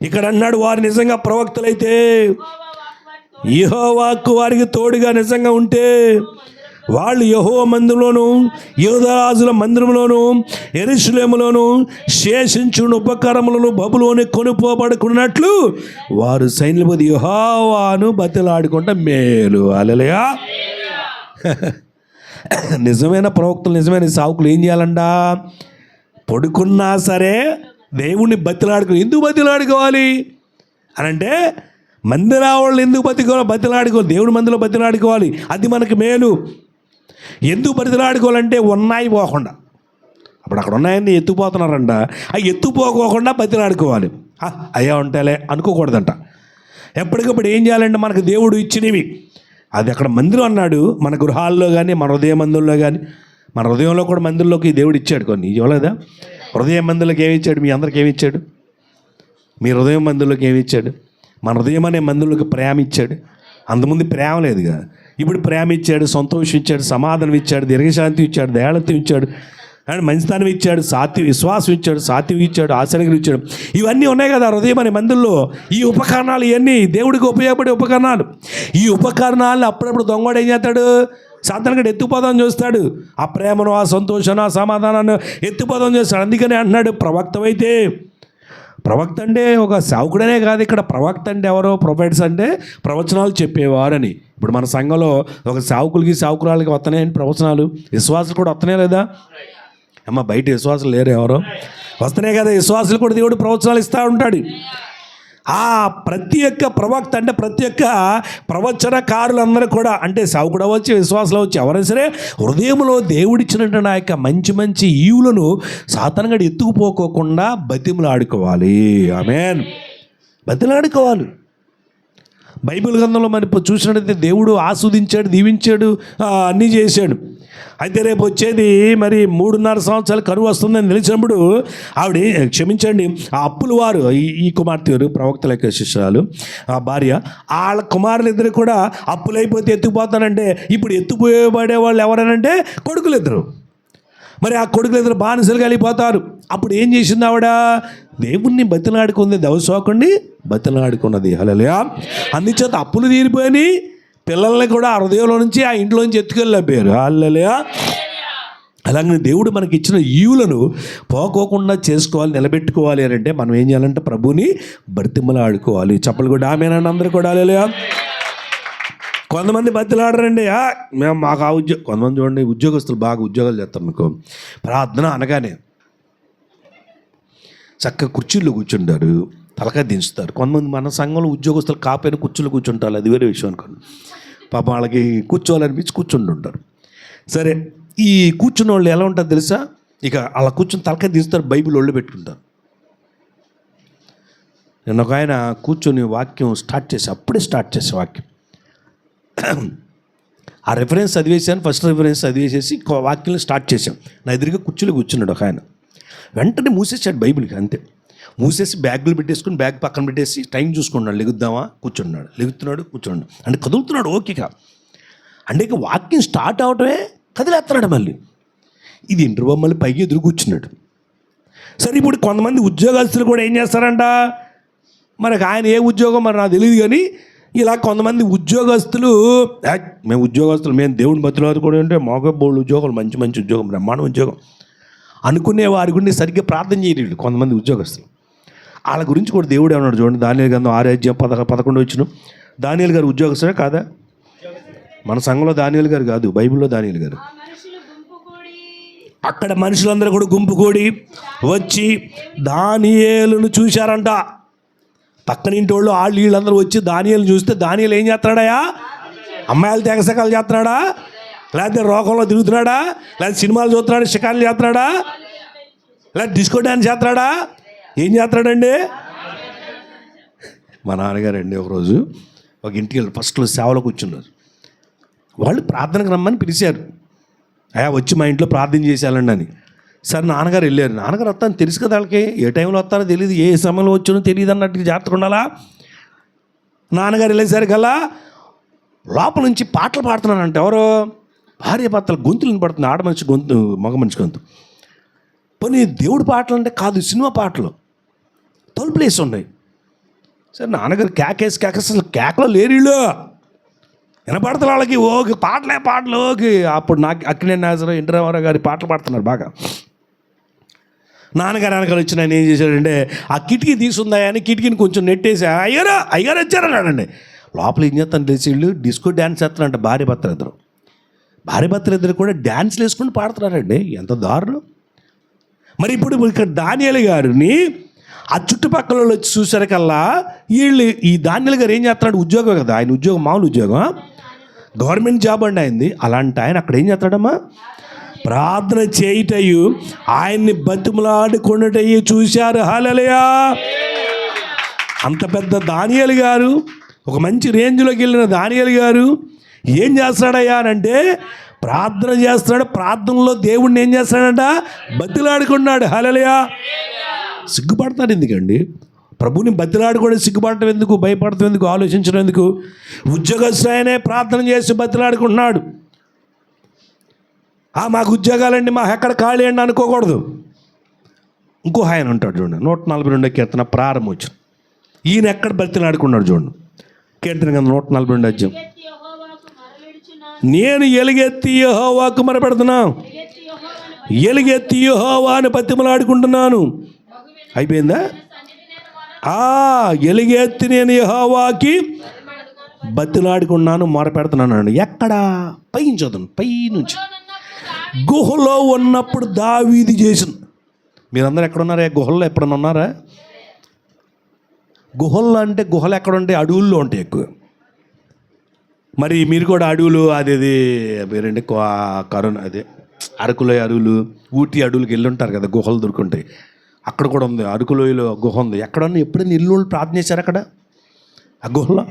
ఇక్కడ అన్నాడు, వారు నిజంగా ప్రవక్తలైతే యెహోవా వాక్కు వారికి తోడుగా నిజంగా ఉంటే వాళ్ళు యెహోవా మందిరంలోను, యూదారాజుల మందిరంలోను, యెరూషలేములోను శేషించున్న ఉపకరములను బబులోని కొనుపోబడుకున్నట్లు వారు సైన్యపతి యెహోవాను బతిలాడుకుంటే మేలు. హల్లెలూయా. నిజమైన ప్రవక్తలు, నిజమైన సావుకులు ఏం చేయాలంట, పడుకున్నా సరే దేవుణ్ణి ఎందుకు బతిలాడుకోవాలి అని అంటే, మందిరావాళ్ళు ఎందుకు బతిలాడుకోవాలి, దేవుడి మందిలో బతిలాడుకోవాలి, అది మనకు మేలు. ఎందుకు బతిలాడుకోవాలంటే ఉన్నాయి పోకుండా. అప్పుడు అక్కడ ఉన్నాయని ఎత్తుకుపోతున్నారంట. అవి ఎత్తుకుపోకోకుండా బతిలాడుకోవాలి. అయ్యా ఉంటాలే అనుకోకూడదంట. ఎప్పటికప్పుడు ఏం చేయాలంటే మనకు దేవుడు ఇచ్చినవి, అది అక్కడ మందిరం అన్నాడు, మన గృహాల్లో కానీ మన హృదయ మందిరంలో కానీ, మన హృదయంలో కూడా మందిరంలోకి దేవుడు ఇచ్చాడు కొన్ని. ఇవ్వలేదా? హృదయ మందిరంలోకి ఏమి ఇచ్చాడు? మీ అందరికి ఏమి ఇచ్చాడు? మీ హృదయం మందిరంలోకి ఏమి ఇచ్చాడు? మన హృదయం అనే మందిరంలోకి ప్రేమ ఇచ్చాడు. అంతకుముందు ప్రేమ లేదుగా, ఇప్పుడు ప్రేమ ఇచ్చాడు, సంతోషం ఇచ్చాడు, సమాధానం ఇచ్చాడు, దీర్ఘశాంతి ఇచ్చాడు, దయాళత్వం ఇచ్చాడు, అండ్ మంచితనం ఇచ్చాడు, విశ్వాసం ఇచ్చాడు, సాత్వికం ఇచ్చాడు, ఆశీర్వాదం ఇచ్చాడు. ఇవన్నీ ఉన్నాయి కదా హృదయం అనే మందిరంలో. ఈ ఉపకరణాలు ఇవన్నీ దేవుడికి ఉపయోగపడే ఉపకరణాలు. ఈ ఉపకరణాలను అప్పుడప్పుడు దొంగడు ఏం చేస్తాడు? సాధారణంగా ఎత్తుపోదాం చూస్తాడు. ఆ ప్రేమను, ఆ సంతోషాన్ని, ఆ సమాధానాన్ని ఎత్తుపోదాం చేస్తాడు. అందుకనే అంటున్నాడు, ప్రవక్త అంటే ఒక సేవకుడనే కాదు, ఇక్కడ ప్రవక్త అంటే ఎవరో? ప్రొఫెట్స్ అంటే ప్రవచనాలు చెప్పేవారని. ఇప్పుడు మన సంఘంలో ఒక సేవకులకి సేవకురాలకి వస్తున్నాయని ప్రవచనాలు, విశ్వాసాలు కూడా వస్తున్నాయి లేదా అమ్మ? బయట విశ్వాసాలు లేరు, ఎవరో వస్తున్నాయి కదా. విశ్వాసాలు కూడా దేవుడు ప్రవచనాలు ఇస్తూ ఉంటాడు. ఆ ప్రతి ఒక్క ప్రవక్త అంటే ప్రతి ఒక్క ప్రవచనకారులందరూ కూడా, అంటే సేవకుడు అవ్వచ్చు, విశ్వాసాలు అవ్వచ్చు, ఎవరైనా సరే హృదయంలో దేవుడిచ్చినటువంటి ఆ యొక్క మంచి మంచి ఈవులను సాతానుగా ఎత్తుకుపోకోకుండా బతిమలాడుకోవాలి. ఆమేన్. బతిమలాడుకోవాలి. బైబిల్ గ్రంథంలో మరి చూసినట్టయితే దేవుడు ఆస్వాదించాడు, దీవించాడు, అన్నీ చేశాడు. అయితే రేపు వచ్చేది మరి 3.5 సంవత్సరాలు కరువు వస్తుందని తెలిసినప్పుడు ఆవిడ, క్షమించండి, ఆ అప్పుల వారు, ఈ కుమార్తె వారు ప్రవక్తల యొక్క శిష్యురాలు, ఆ భార్య, వాళ్ళ కుమారులిద్దరు కూడా అప్పులైపోతే ఎత్తుకుపోతానంటే, ఇప్పుడు ఎత్తుకుపోయేబడే వాళ్ళు ఎవరనంటే కొడుకులిద్దరు. మరి ఆ కొడుకులిద్దరు బానిసలుగా వెళ్ళిపోతారు. అప్పుడు ఏం చేసింది ఆవిడ? దేవుణ్ణి బతిలాడుకుంది, దైవసేవకుడిని బతిలాడుకున్నది. హల్లెలూయా. అందుచేత అప్పులు తీరిపోయి పిల్లల్ని కూడా ఆ హృదయంలో నుంచి, ఆ ఇంట్లోంచి ఎత్తుకెళ్ళిపోయారు. హల్లెలూయా. అలాగే దేవుడు మనకి ఇచ్చిన ఈవులను పోకోకుండా చేసుకోవాలి, నిలబెట్టుకోవాలి అని అంటే మనం ఏం చేయాలంటే ప్రభుని బతిమలాడుకోవాలి. చెప్పలు కూడా ఆమేనండి, అందరూ కూడా. హల్లెలూయా. కొంతమంది బతిలాడరండి, మేము మాకు ఆ కొంతమంది చూడండి, ఉద్యోగస్తులు బాగా ఉద్యోగాలు చేస్తారు. మీకు ప్రార్థన అనగానే చక్కగా కుర్చీల్లో కూర్చుంటారు, తలకాయ దించుతారు. కొంతమంది మన సంఘంలో ఉద్యోగస్తులు కాపైన కుర్చీలో కూర్చుంటారు, అది వేరే విషయం అనుకోండి. పాపం వాళ్ళకి కూర్చోవాలనిపించి కూర్చుంటుంటారు. సరే, ఈ కూర్చున్న వాళ్ళు ఎలా ఉంటారు తెలుసా? ఇక అలా కూర్చొని తలకాయ దించుతారు, బైబిల్ ఒళ్ళు పెట్టుకుంటారు. నేను ఒక ఆయన కూర్చొని వాక్యం అప్పుడే స్టార్ట్ చేసే వాక్యం, ఆ రెఫరెన్స్ చదివేసాను, ఫస్ట్ రెఫరెన్స్ చదివేసేసి వాక్యం స్టార్ట్ చేశాం. నా ఎదురుగా కుర్చీలో కూర్చున్నాడు ఒక ఆయన. వెంటనే మూసేసాడు బైబిల్కి, అంతే. మూసేసి బ్యాగులు పెట్టేసుకుని, బ్యాగ్ పక్కన పెట్టేసి టైం చూసుకున్నాడు, లెగుద్దామా కూర్చున్నాడు, లెగుతున్నాడు కూర్చున్నాడు, అంటే కదులుతున్నాడు. ఓకేగా అంటే ఇక వాక్యం స్టార్ట్ అవటమే కదిలేస్తున్నాడు. మళ్ళీ ఇది ఇంటర్వ్యూ, మళ్ళీ పైకి ఎదురు కూర్చున్నాడు. సరే, ఇప్పుడు కొంతమంది ఉద్యోగస్తులు కూడా ఏం చేస్తారంట, మనకు ఆయన ఏ ఉద్యోగం మరి నాకు తెలియదు, కానీ ఇలా కొంతమంది ఉద్యోగస్తులు, మేము దేవుని బతులు కూడా అంటే మాకు బోళ్ళు ఉద్యోగాలు, మంచి మంచి ఉద్యోగం, బ్రహ్మాండ ఉద్యోగం అనుకునే వారి గురించి సరిగ్గా ప్రార్థన చేయలేదు కొంతమంది ఉద్యోగస్తులు. వాళ్ళ గురించి కూడా దేవుడు ఏమన్నాడు చూడండి. దానియేలు గ్రంథం 6:11 దానియేలు గారు ఉద్యోగస్తుడే కాదా? మన సంఘంలో దానియేలు గారు కాదు, బైబిల్లో దానియేలు గారు. అక్కడ మనుషులందరూ కూడా గుంపు కూడి వచ్చి దానియేలును చూశారంట. పక్కన ఇంటి వాళ్ళు వీళ్ళందరూ వచ్చి దానియేలు చూస్తే, దానియేలు ఏం చేస్తున్నాడయా? అమ్మాయిలు తెగసకాలు చేస్తున్నాడా? లేకపోతే రోగంలో తిరుగుతున్నాడా? లేకపోతే సినిమాలు చూస్తున్నాడా? షికారులు చేస్తున్నాడా? లేకపోతే డిస్కో డ్యాన్స్ చేస్తున్నాడా? ఏం చేస్తున్నాడండి? మా నాన్నగారండి ఒకరోజు ఒక ఇంటికి వెళ్ళి ఫస్ట్లో సేవలో కూర్చున్నారు. వాళ్ళు ప్రార్థనకు రమ్మని పిలిచారు. వచ్చి మా ఇంట్లో ప్రార్థన చేసేయాలండి అని. సరే, నాన్నగారు వెళ్ళారు. నాన్నగారు వస్తాను తెలుసు కదా వాళ్ళకి, ఏ టైంలో వస్తారో తెలియదు, ఏ సమయంలో వచ్చానో తెలియదు అన్నట్టు జాగ్రత్తగా ఉండాలా. నాన్నగారు వెళ్ళేసరికల్లా లోపల నుంచి పాటలు పాడుతున్నానంటే, ఎవరో భార్య భర్తల గొంతులు వినపడుతుంది, ఆడ మనిషి గొంతు, మగ మనిషి గొంతు. పోనీ దేవుడి పాటలు అంటే కాదు, సినిమా పాటలు, తలుపులేసి ఉన్నాయి. సరే, నాన్నగారు కేకేసి అసలు కేకలో లేరీళ్ళు వినపడతారు వాళ్ళకి. ఓకే, పాటలు ఓకే. అప్పుడు నాకు అక్కినేని నాగేశ్వరరావు, ఎన్టీ రామారావు గారి పాటలు పాడుతున్నారు బాగా. నాన్నగారు వెనకాల వచ్చి ఆయన ఏం చేశాడంటే, ఆ కిటికీ తీసుందా అని కిటికీని కొంచెం నెట్టేసి, అయ్యారు వచ్చారన్నాడండి. లోపల ఏం చేస్తాను తెలిసి వీళ్ళు డిస్కో డ్యాన్స్ చేస్తారంట. భార్య భర్తలు ఇద్దరు కూడా డ్యాన్స్లు వేసుకుని పాడుతున్నారండి. ఎంత దారుణం. మరి ఇప్పుడు ఇక్కడ దానియేలు గారిని ఆ చుట్టుపక్కల వచ్చి చూసారికల్లా వీళ్ళు, ఈ దానియేలు గారు ఏం చేస్తున్నాడు? ఉద్యోగం కదా ఆయన, ఉద్యోగం మామూలు ఉద్యోగం, గవర్నమెంట్ జాబ్ అండి అయింది. అలాంటి ఆయన అక్కడ ఏం చేస్తాడమ్మా? ప్రార్థన చేయుటయు ఆయన్ని బతిమలాడుకొనుటయు చూశారు. హల్లెలూయా. అంత పెద్ద దానియేలు గారు, ఒక మంచి రేంజ్లోకి వెళ్ళిన దానియేలు గారు ఏం చేస్తాడయ్యా అంటే ప్రార్థన చేస్తున్నాడు. ప్రార్థనలో దేవుణ్ణి ఏం చేస్తాడంట? బతిలాడుకున్నాడు. హల్లెలూయా. సిగ్గుపడతాడు ఎందుకండి? ప్రభుని బతిలాడుకోవడం సిగ్గుపడటం ఎందుకు? భయపడటం ఎందుకు? ఆలోచించడం ఎందుకు? ఉద్యోగస్తులనే ప్రార్థన చేసి బతిలాడుకుంటున్నాడు. మాకు ఉద్యోగాలండి, మాకు ఎక్కడ ఖాళీ అండి అనుకోకూడదు. ఇంకో ఆయన ఉంటాడు చూడండి, 142 కీర్తన ప్రారంభం. ఈయన ఎక్కడ బతిలాడుకున్నాడు చూడండి. కీర్తన కింద 142 అధ్యాయం. నేను ఎలుగెత్తి యెహోవాకు మొరపెడుతున్నా, ఎలుగెత్తి యెహోవాను బతిమలాడుకుంటున్నాను. అయిపోయిందా? ఎలుగెత్తి నేను యెహోవాకి బతిలాడుకున్నాను, మొరపెడుతున్నాను. ఎక్కడ? పై చదువు, పై నుంచి గుహలో ఉన్నప్పుడు దావీదు చేసిన. మీరందరూ ఎక్కడున్నారా? గుహల్లో ఎప్పుడన్నా ఉన్నారా? గుహల్లో అంటే గుహలు ఎక్కడ ఉంటాయి? అడవుల్లో ఉంటాయి ఎక్కువ. మరి మీరు కూడా అడవులు అది మీరండి కరోనా అదే అరకులోయ అడవులు, ఊటీ అడవులకి వెళ్ళి ఉంటారు కదా, గుహలు దొరుకుంటాయి. అక్కడ కూడా ఉంది, అరకులోయలో గుహ ఉంది. ఎక్కడన్నా ఎప్పుడైనా ఇల్లు ప్రార్థన చేశారు అక్కడ? ఆ గుహలో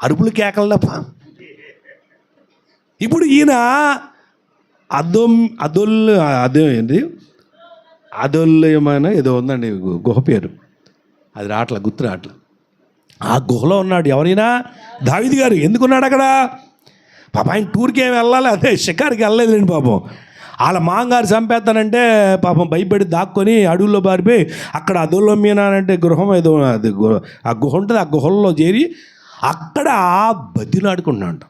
అరుపులు కేకలు తప్ప. ఇప్పుడు ఈయన అదేంటి అదొల్లేమైనా ఏదో ఉందండి గుహ పేరు, అది రాట్ల, గుర్తు రాట్ల. ఆ గుహలో ఉన్నాడు. ఎవరైనా? దావీదు గారు. ఎందుకున్నాడు అక్కడ? పాపం ఆయన టూర్కి ఏమి వెళ్ళాలి, అదే షికార్కి వెళ్ళలేదండి. పాపం వాళ్ళ మాంగారు చంపేస్తానంటే పాపం భయపడి దాక్కొని అడవుల్లో పారిపోయి అక్కడ అదొల్లమ్మినానంటే గృహం ఏదో అది ఆ గుహ ఉంటుంది, ఆ గుహల్లో చేరి అక్కడ బతిలాడుకున్నాడు.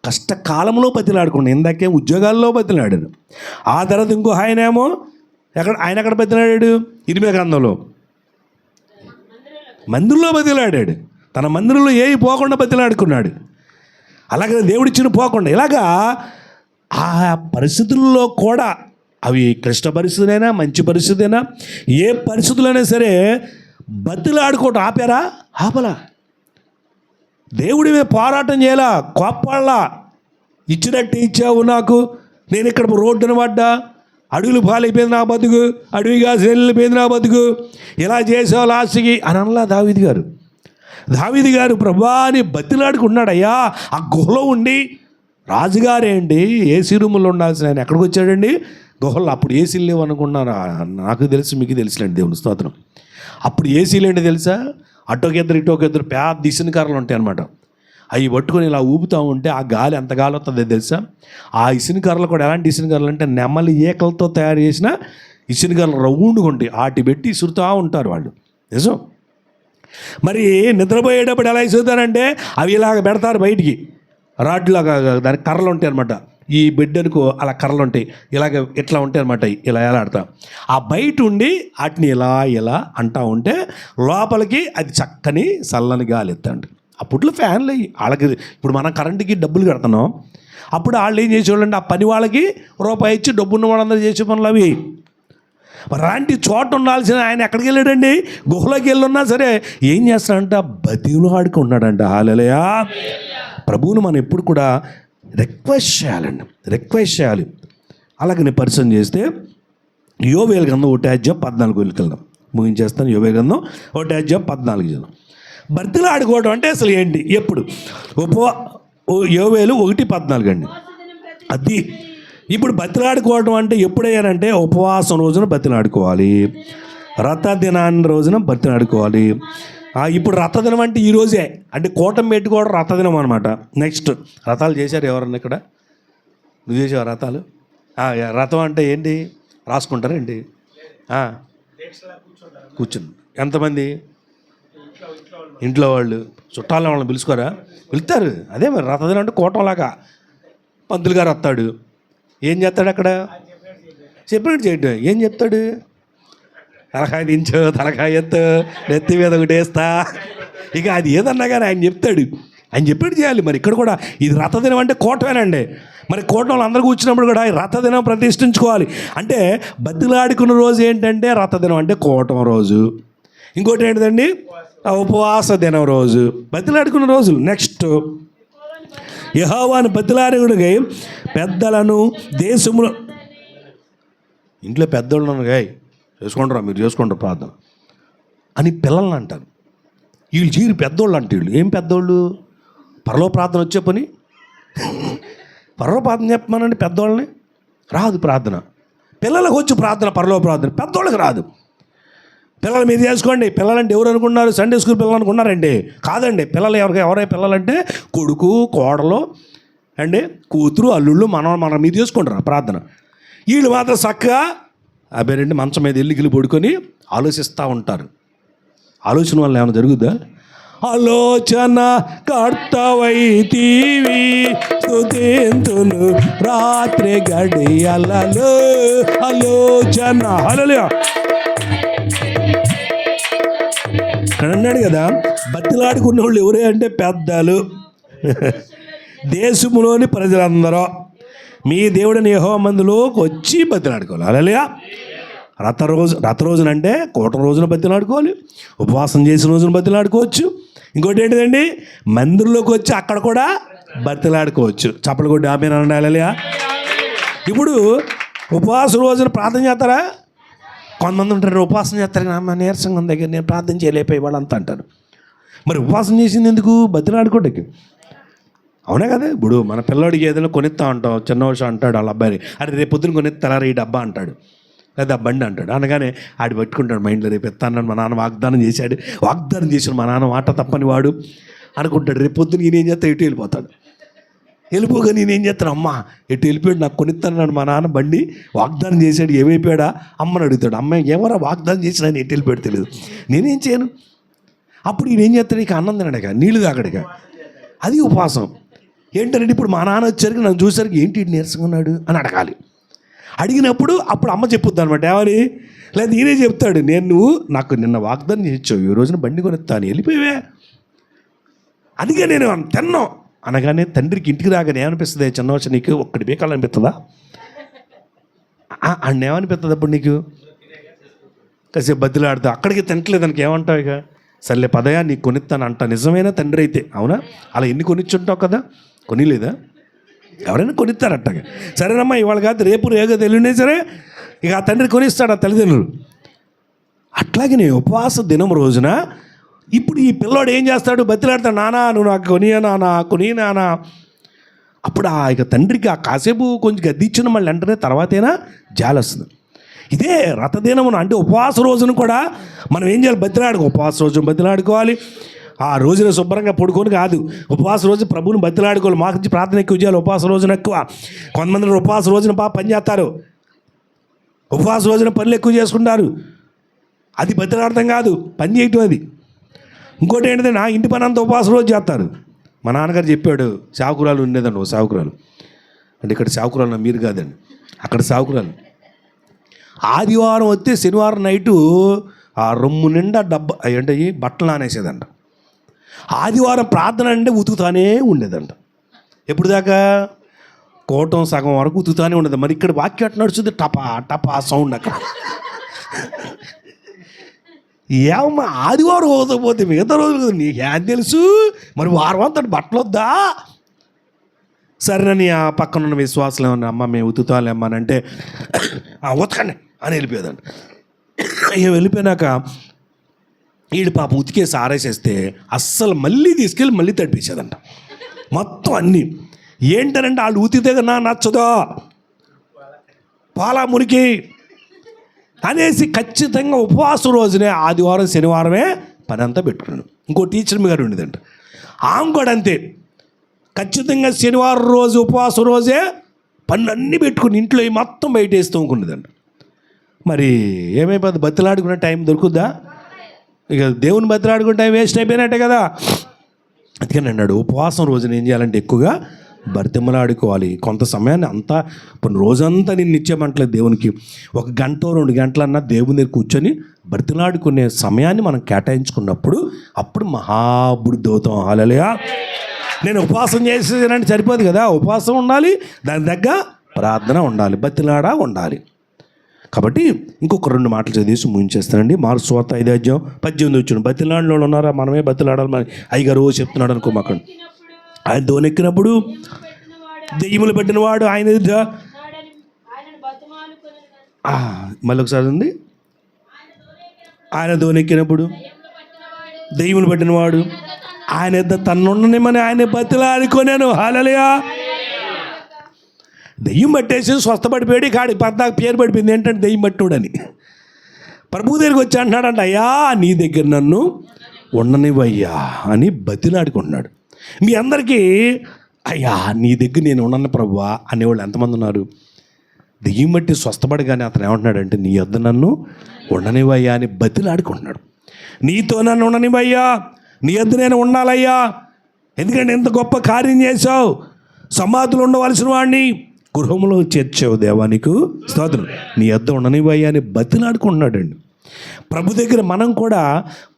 కష్టకాలంలో బతిలాడుకున్నాడు. ఇందాకే ఉద్యోగాల్లో బతిలాడాడు. ఆ తర్వాత ఇంకో ఆయనేమో ఎక్కడ బతిలాడాడు? ఇర్మియా గ్రంథంలో మందిరంలో బతిలాడాడు. తన మందిరంలో ఏవి పోకుండా బతిలాడుకున్నాడు. అలాగే దేవుడిచ్చిన పోకుండా. ఇలాగా ఆ పరిస్థితుల్లో కూడా, అవి క్లిష్ట పరిస్థితులైనా మంచి పరిస్థితి, ఏ పరిస్థితులైనా సరే బతిలాడుకోవటం ఆపారా? ఆపలా. దేవుడి మీద పోరాటం చేయాలా? కోప్పడలా. ఇచ్చినట్టు ఇచ్చావు నాకు, నేను ఇక్కడ రోడ్డున పడ్డా, అడవులు పాలైపోయింది నా బతుకు, అడవిగా వెళ్ళిపోయింది నా బతుకు, ఇలా చేసావు లాస్ట్కి అని అనలా దావీదు గారు. దావీదు గారు ప్రభాని బతిలాడుకున్నాడు. అయ్యా ఆ గుహలో ఉండి, రాజుగారేంటి ఏసీ రూముల్లో ఉండాల్సిన ఆయన ఎక్కడికి వచ్చాడండి? గుహల్లో. అప్పుడు ఏసీలు లేవు అనుకున్నారు. నాకు తెలుసు, మీకు తెలుసులేండి, దేవుని స్తోత్రం. అప్పుడు ఏసీలు ఏంటి తెలుసా? అటోకిద్దరు ఇటోకిద్దరు పెద్ద ఇసుని కర్రలు ఉంటాయి అన్నమాట. అవి పట్టుకొని ఇలా ఊపుతూ ఉంటే ఆ గాలి ఎంత గాలి వస్తుందో తెలుసా? ఆ ఇసుని కర్రలు కూడా ఎలాంటి ఇసుని కర్రలు అంటే నెమ్మలి ఏకలతో తయారు చేసిన ఇసుని కర్రలు రౌండ్గా ఉంటాయి. వాటి పెట్టి ఇసురుతూ ఉంటారు వాళ్ళు. నిజం. మరి నిద్రపోయేటప్పుడు ఎలా ఇసురుతారంటే అవి ఇలాగ పెడతారు బయటికి, రాడ్లాగా దానికి కర్రలు ఉంటాయి అనమాట. ఈ బిడ్డనుకో అలా కర్రలు ఉంటాయి, ఇలాగ ఇట్లా ఉంటాయి అనమాట. ఇలా ఎలా ఆడతాం ఆ బయట ఉండి వాటిని ఇలా అంటూ ఉంటే లోపలికి అది చక్కని చల్లని గాలి ఎత్తండి. అప్పట్లో ఫ్యాన్లు అయ్యి వాళ్ళకి. ఇప్పుడు మనం కరెంటుకి డబ్బులు కడుతున్నాం, అప్పుడు వాళ్ళు ఏం చేసేవాళ్ళంటే ఆ పని వాళ్ళకి రూపాయి ఇచ్చి డబ్బున్న వాళ్ళందరూ చేసే పనులు అవి. మరి అలాంటి చోట ఉండాల్సిన ఆయన ఎక్కడికి వెళ్ళాడండి? గుహలోకి వెళ్ళున్నా సరే ఏం చేస్తాడంట? బతిలో ఆడుకున్నాడంట. హల్లెలూయా. ప్రభువును మనం ఎప్పుడు కూడా రిక్వెస్ట్ చేయాలి. అలాగని పరిచయం చేస్తే యోవేలు గ్రంథం 1:14 వెళ్దాం, ముగించేస్తాను. యోవేలు గ్రంథం 1:14. బర్తిలో ఆడుకోవడం అంటే అసలు ఏంటి? ఎప్పుడు? యోవేలు 1:14 అండి. అది ఇప్పుడు బతిలాడుకోవడం అంటే ఎప్పుడయ్యానంటే ఉపవాసం రోజున బతిలాడుకోవాలి, రథ దినాన్ని రోజున బతిలాడుకోవాలి. ఇప్పుడు రథదినం అంటే ఈరోజే, అంటే కూటమి పెట్టుకోవడం రథదినం అనమాట. నెక్స్ట్ రథాలు చేశారు ఎవరన్నా ఇక్కడ? నువ్వు చేసావు రథాలు? రథం అంటే ఏంటి? రాసుకుంటారా ఏంటి? కూర్చుని ఎంతమంది? ఇంట్లో వాళ్ళు, చుట్టాల వాళ్ళని పిలుచుకోరా? వెళ్తారు. అదే మరి రథదినం అంటే కూటంలాగా. పంతులు గారు వస్తాడు, ఏం చేస్తాడు అక్కడ? చెప్పినట్టు చేయడం. ఏం చెప్తాడు? తలకాయ దించు, తలకాయ ఎత్తు, నెత్తి మీద ఒకటి వేస్తా, ఇక అది ఏదన్నా కానీ ఆయన చెప్తాడు. ఆయన చెప్పేది చేయాలి. మరి ఇక్కడ కూడా ఇది రథదినం అంటే కూటమేనండి. మరి కూటంలో అందరూ కూర్చున్నప్పుడు కూడా ఈ రథదినం ప్రతిష్ఠించుకోవాలి. అంటే బతిలాడుకున్న రోజు ఏంటంటే రథదినం అంటే కూటం రోజు. ఇంకోటి ఏంటిదండి? ఉపవాస దినం రోజు, బతిలాడుకున్న రోజులు. నెక్స్ట్ యెహోవాను బతిలాడుటకై పెద్దలను దేశములో, ఇంట్లో పెద్దోళ్ళు ఉన్నారుగా, చేసుకుంటారా మీరు, చేసుకుంటారు ప్రార్థన అని పిల్లల్ని అంటారు. వీళ్ళు చీరు పెద్దోళ్ళు అంటే, వీళ్ళు ఏం పెద్దోళ్ళు? పరలో ప్రార్థన వచ్చే పని, పరలో ప్రార్థన చెప్పమనండి పెద్దోళ్ళని. రాదు ప్రార్థన. పిల్లలకు వచ్చి ప్రార్థన, పరలో ప్రార్థన, పెద్దోళ్ళకి రాదు. పిల్లలు మీరు చేసుకోండి. పిల్లలంటే ఎవరు అనుకున్నారు? సండే స్కూల్ పిల్లలు అనుకున్నారండి? కాదండి. పిల్లలు ఎవరైనా పిల్లలంటే కొడుకు, కోడలు అండి, కూతురు, అల్లుళ్ళు, మనం మీరు చేసుకుంటారు ప్రార్థన. వీళ్ళు మాత్రం చక్కగా అబ్బాయి మంచం మీద ఎల్లిగిలి పడుకొని ఆలోచిస్తూ ఉంటారు. ఆలోచన వల్ల ఏమైనా జరుగుద్దా? ఆలోచన కర్తవైతివి స్తుతింతును రాత్రి గడియలలో ఆలోచన. హల్లెలూయా. ఇక్కడ అన్నాడు కదా, బతిలాడుకున్న వాళ్ళు ఎవరే అంటే పెద్దలు, దేశములోని ప్రజలందరూ మీ దేవుడిని యెహోవా మందిలోకి వచ్చి బతిలాడుకోవాలి. హల్లెలూయా. రథ రోజున అంటే కోట రోజున బతిలాడుకోవాలి, ఉపవాసం చేసిన రోజున బతిలాడుకోవచ్చు. ఇంకోటి ఏంటిదండి, మందిరంలోకి వచ్చి అక్కడ కూడా బతిలాడుకోవచ్చు. చప్పలు కొట్టి ఆమెను అనండి. హల్లెలూయా. ఇప్పుడు ఉపవాస రోజున ప్రార్థన చేస్తారా? కొంతమంది ఉంటారు ఉపవాసం చేస్తారు, అమ్మ నీరసంగా ఉంది దగ్గర నేను ప్రార్థన చేయలేకపోయి వాళ్ళంతా అంటారు. మరి ఉపవాసం చేసింది ఎందుకు? బతిలాడుకోవడానికి. అవునా కదా? ఇప్పుడు మన పిల్లోడికి ఏదైనా కొనిస్తా ఉంటాం, చిన్న వర్షం అంటాడు వాళ్ళ అబ్బాయిని, అరే రేపు పొద్దున కొనిస్తారా ఈ డబ్బా అంటాడు, లేదా బండి అంటాడు. అనగానే ఆడి పట్టుకుంటాడు మైండ్లో, రేపు ఎత్తానని మా నాన్న వాగ్దానం చేశాడు, వాగ్దానం చేసిన మా నాన్న మాట తప్పని వాడు అనుకుంటాడు. రేపు పొద్దున నేనేం చేస్తా, ఎటు వెళ్ళిపోతాడు. వెళ్ళిపోగా నేనేం చేస్తాను, అమ్మ ఎటు వెళ్ళిపోయాడు, నాకు కొనిస్తానన్నాడు మా నాన్న బండి, వాగ్దానం చేశాడు, ఏమైపోయాడా అమ్మని అడుగుతాడు. అమ్మాయి ఏమరా వాగ్దానం చేసినా ఎటు వెళ్ళిపోయాడు తెలియదు, నేనేం చేయను. అప్పుడు ఈయనేం చేస్తాడు, ఇక అన్నం తినడక, నీళ్ళు తాగడక, అది ఉపవాసం. ఏంటంటే ఇప్పుడు మా నాన్న వచ్చరికి నన్ను చూసరికి ఏంటి నీరసంగా ఉన్నాడు అని అడగాలి. అడిగినప్పుడు అప్పుడు అమ్మ చెప్పుద్ది అనమాట, ఏమని, లేదా నేనే చెప్తాడు, నువ్వు నాకు నిన్న వాగ్దానం చేయించావు, ఈ రోజున బండి కొనిస్తాను, వెళ్ళిపోయావే, అందుకే నేను తిన్నాం అనగానే తండ్రికి ఇంటికి రాగానే ఏమనిపిస్తుంది? చిన్న వచ్చి నీకు ఒక్కటి బేకాలనిపిస్తుందా? అన్న ఏమనిపిస్తుంది అప్పుడు నీకు? కాసేపు బద్దులాడుతా, అక్కడికి తింటలేదు దానికి ఏమంటావు? ఇక సర్లే పదయా నీకు కొనిస్తాను అంట. నిజమైన తండ్రి అయితే, అవునా? అలా ఎన్ని కొనిచ్చుంటావు కదా, కొనిలేదా? ఎవరైనా కొనిస్తారట్టగా. సరేనమ్మా ఇవాళ కాదు రేపు రేగో తెలియనే సరే ఇక ఆ తండ్రి కొనిస్తాడు ఆ తల్లిదండ్రులు. అట్లాగే నేను ఉపవాస దినం రోజున ఇప్పుడు ఈ పిల్లోడు ఏం చేస్తాడు? బతిలాడతాడు, నానా నువ్వు నాకు కొని నానా. అప్పుడు ఇక తండ్రికి ఆ కాసేపు కొంచెం గద్దిచ్చిన మళ్ళీ వెంటనే తర్వాతైనా జాలొస్తుంది. ఇదే రథదినమున అంటే ఉపవాస రోజును కూడా మనం ఏం చేయాలి? ఉపవాస రోజును బతిలాడుకోవాలి. ఆ రోజున శుభ్రంగా పడుకొని కాదు, ఉపవాస రోజు ప్రభువుని బతిలాడుకోవాలి. మాకు ప్రార్థన ఎక్కువ చేయాలి, ఉపవాస రోజున ఎక్కువ. కొంతమంది ఉపవాస రోజున పని చేస్తారు, ఉపవాస రోజున పనులు ఎక్కువ చేసుకుంటారు. అది బతిలాడటం కాదు, పని చేయటం అది. ఇంకోటి ఏంటంటే నా ఇంటి పని అంతా ఉపవాస రోజు చేస్తారు. మా నాన్నగారు చెప్పాడు, సావుకురాలు ఉండేదండి, ఓ సావుకురాలు అంటే ఇక్కడ సావుకురాలు మీరు కాదండి, అక్కడ సావుకురాలు. ఆదివారం వస్తే శనివారం నైటు ఆ రొమ్ము నిండా అంటే బట్టలు నానేసేదంట. ఆదివారం ప్రార్థన అంటే ఉతుకుతానే ఉండేదంట. ఎప్పుడు దాకా? కోటం సగం వరకు ఉతుకుతానే ఉండదు. మరి ఇక్కడ వాక్యం అట్లా నడుస్తుంది, టపా టపా సౌండ్ అక్కడ. ఏమమ్మా ఆదివారం పోతే మిగతా రోజులు నీకు ఏం తెలుసు? మరి వారం అంతా బట్టలు వద్దా? సరేనని ఆ పక్కన ఉన్న విశ్వాసాలు ఏమన్నా, అమ్మ మేము ఉతుకుతాలేమ్మా అని అంటే ఉతకండి అని వెళ్ళిపోయేదంట. వెళ్ళిపోయినాక వీడు పాప ఉతికేసి ఆరేసేస్తే అస్సలు మళ్ళీ తీసుకెళ్ళి మళ్ళీ తడిపేసేదంట మొత్తం అన్నీ. ఏంటనంటే వాళ్ళు ఉతికితే నా నచ్చదో, పాలా మురికి అనేసి ఖచ్చితంగా ఉపవాస రోజునే ఆదివారం శనివారమే పని అంతా పెట్టుకున్నాను. ఇంకో టీచర్ గారు ఉండేదంట, ఆమె కూడా అంతే. ఖచ్చితంగా శనివారం రోజు ఉపవాస రోజే పనులన్నీ పెట్టుకుని ఇంట్లో మొత్తం బయట వేస్తూ అనుకునేదంట. మరి ఏమైపోతుంది? బతిలాడుకునే టైం దొరుకుద్దా? ఇక దేవుని బతిలాడుకుంటే వేస్ట్ అయిపోయినట్టే కదా. అందుకని అన్నాడు ఉపవాసం రోజున ఏం చేయాలంటే ఎక్కువగా బతిమలాడుకోవాలి. కొంత సమయాన్ని అంతా ఇప్పుడు రోజంతా నేను ఇచ్చేయమంటలేదు దేవునికి, 1 గంట 2 గంటలన్నా దేవుని దగ్గర కూర్చొని బతిలాడుకునే సమయాన్ని మనం కేటాయించుకున్నప్పుడు అప్పుడు మహాభివృద్ధి అవుతాం. హల్లెలూయా. నేను ఉపవాసం చేసేదంటే సరిపోదు కదా, ఉపవాసం ఉండాలి, దాని దగ్గర ప్రార్థన ఉండాలి, బతిలాడా ఉండాలి. కాబట్టి ఇంకొక 2 మాటలు చదివేసి ముగించేస్తానండి. మార్కు సువార్త 5:18 బతిలాడిన వాళ్ళు ఉన్నారా? మనమే బతిలాడాలి. మన అయ్యగారు చెప్తున్నాడు అనుకో, మాకు ఆయన దోనెక్కినప్పుడు దెయ్యములు పెట్టినవాడు ఆయన ఎదుట మళ్ళీ ఒకసారి ఉంది. ఆయన దోనెక్కినప్పుడు దెయ్యములు పట్టినవాడు ఆయన ఎద్ద తన్నుండనిమని ఆయన బతిలాడుకొనాను. హల్లెలూయా. దెయ్యం పట్టేసి స్వస్థపడిపోయాడు. కాడి పద్దాకు పేరు పడిపోయింది ఏంటంటే దెయ్యం పట్టుడని. ప్రభు దగ్గరికి వచ్చి అంటున్నాడంట, అయ్యా నీ దగ్గర నన్ను ఉండనివయ్యా అని బతిలాడుకుంటున్నాడు. మీ అందరికీ అయ్యా నీ దగ్గర నేను ఉండను ప్రభువా అనేవాళ్ళు ఎంతమంది ఉన్నారు? దెయ్యం బట్టి స్వస్థపడగానే అతను ఏమంటున్నాడంటే, నీ వద్ద నన్ను ఉండనివయ్యా అని బతిలాడుకుంటున్నాడు. నీతో నన్ను ఉండనివయ్యా, నీ వద్ద నేను ఉండాలయ్యా, ఎందుకంటే ఇంత గొప్ప కార్యం చేశావు, సమాధులు ఉండవలసిన వాడిని గృహంలో చేర్చావు, దేవానికి స్తోత్రం, నీ వద్ద ఉండనివయ్యా అని బతిలాడుకుంటున్నాడండి. ప్రభు దగ్గర మనం కూడా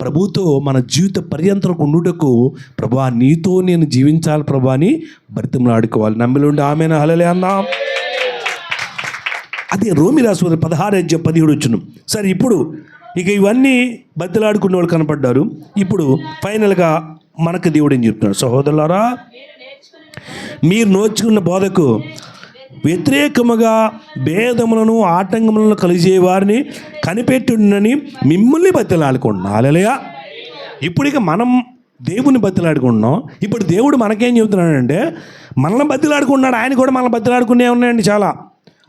ప్రభుతో మన జీవిత పర్యంతరం ఉండుటకు, ప్రభువా నీతో నేను జీవించాలి ప్రభు అని బతిమలాడుకోవాలి. నమ్మిలుండి ఆమెను హల్లెలూయా అన్నాం. అదే రోమి రాసు 16:17 సరే, ఇప్పుడు ఇక ఇవన్నీ బతిలాడుకునే వాళ్ళు కనపడ్డారు. ఇప్పుడు ఫైనల్గా మనకు దేవుడు ఏం చెప్తున్నాడు? సహోదరులారా, మీరు నేర్చుకున్న బోధకు వ్యతిరేకముగా భేదములను ఆటంకములను కలిగే వారిని కనిపెట్టునని మిమ్మల్ని బతిలాడుకుంటున్నాం. హల్లెలూయా. ఇప్పుడు ఇక మనం దేవుని బతిలాడుకుంటున్నాం. ఇప్పుడు దేవుడు మనకేం చెబుతున్నాడంటే, మనల్ని బతిలాడుకుంటున్నాడు. ఆయన కూడా మనల్ని బతిలాడుకునే ఉన్నాయండి చాలా.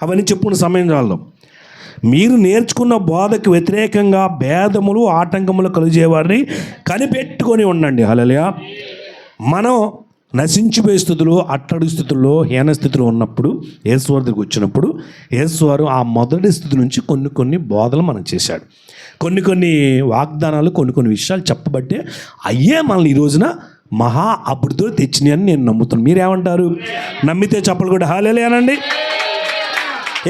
అవన్నీ చెప్పుకున్న సమయం చాలు. మీరు నేర్చుకున్న బోధకు వ్యతిరేకంగా భేదములు ఆటంకములు కలిగేవారిని కనిపెట్టుకొని ఉండండి. హల్లెలూయా. మనం నశించిపోయే స్థితిలో, అట్టడి స్థితుల్లో, హీన స్థితిలో ఉన్నప్పుడు యేసువారి దగ్గరికి వచ్చినప్పుడు యేసువారు ఆ మొదటి స్థితి నుంచి కొన్ని బోధలు మనం చేశాడు. కొన్ని వాగ్దానాలు, కొన్ని విషయాలు చెప్పబట్టే అయ్యే మనల్ని ఈ రోజున మహా అభివృద్ధిలో తెచ్చినాయి అని నేను నమ్ముతున్నాను. మీరేమంటారు? నమ్మితే చెప్పలు కూడా హల్లెలూయా అనండి.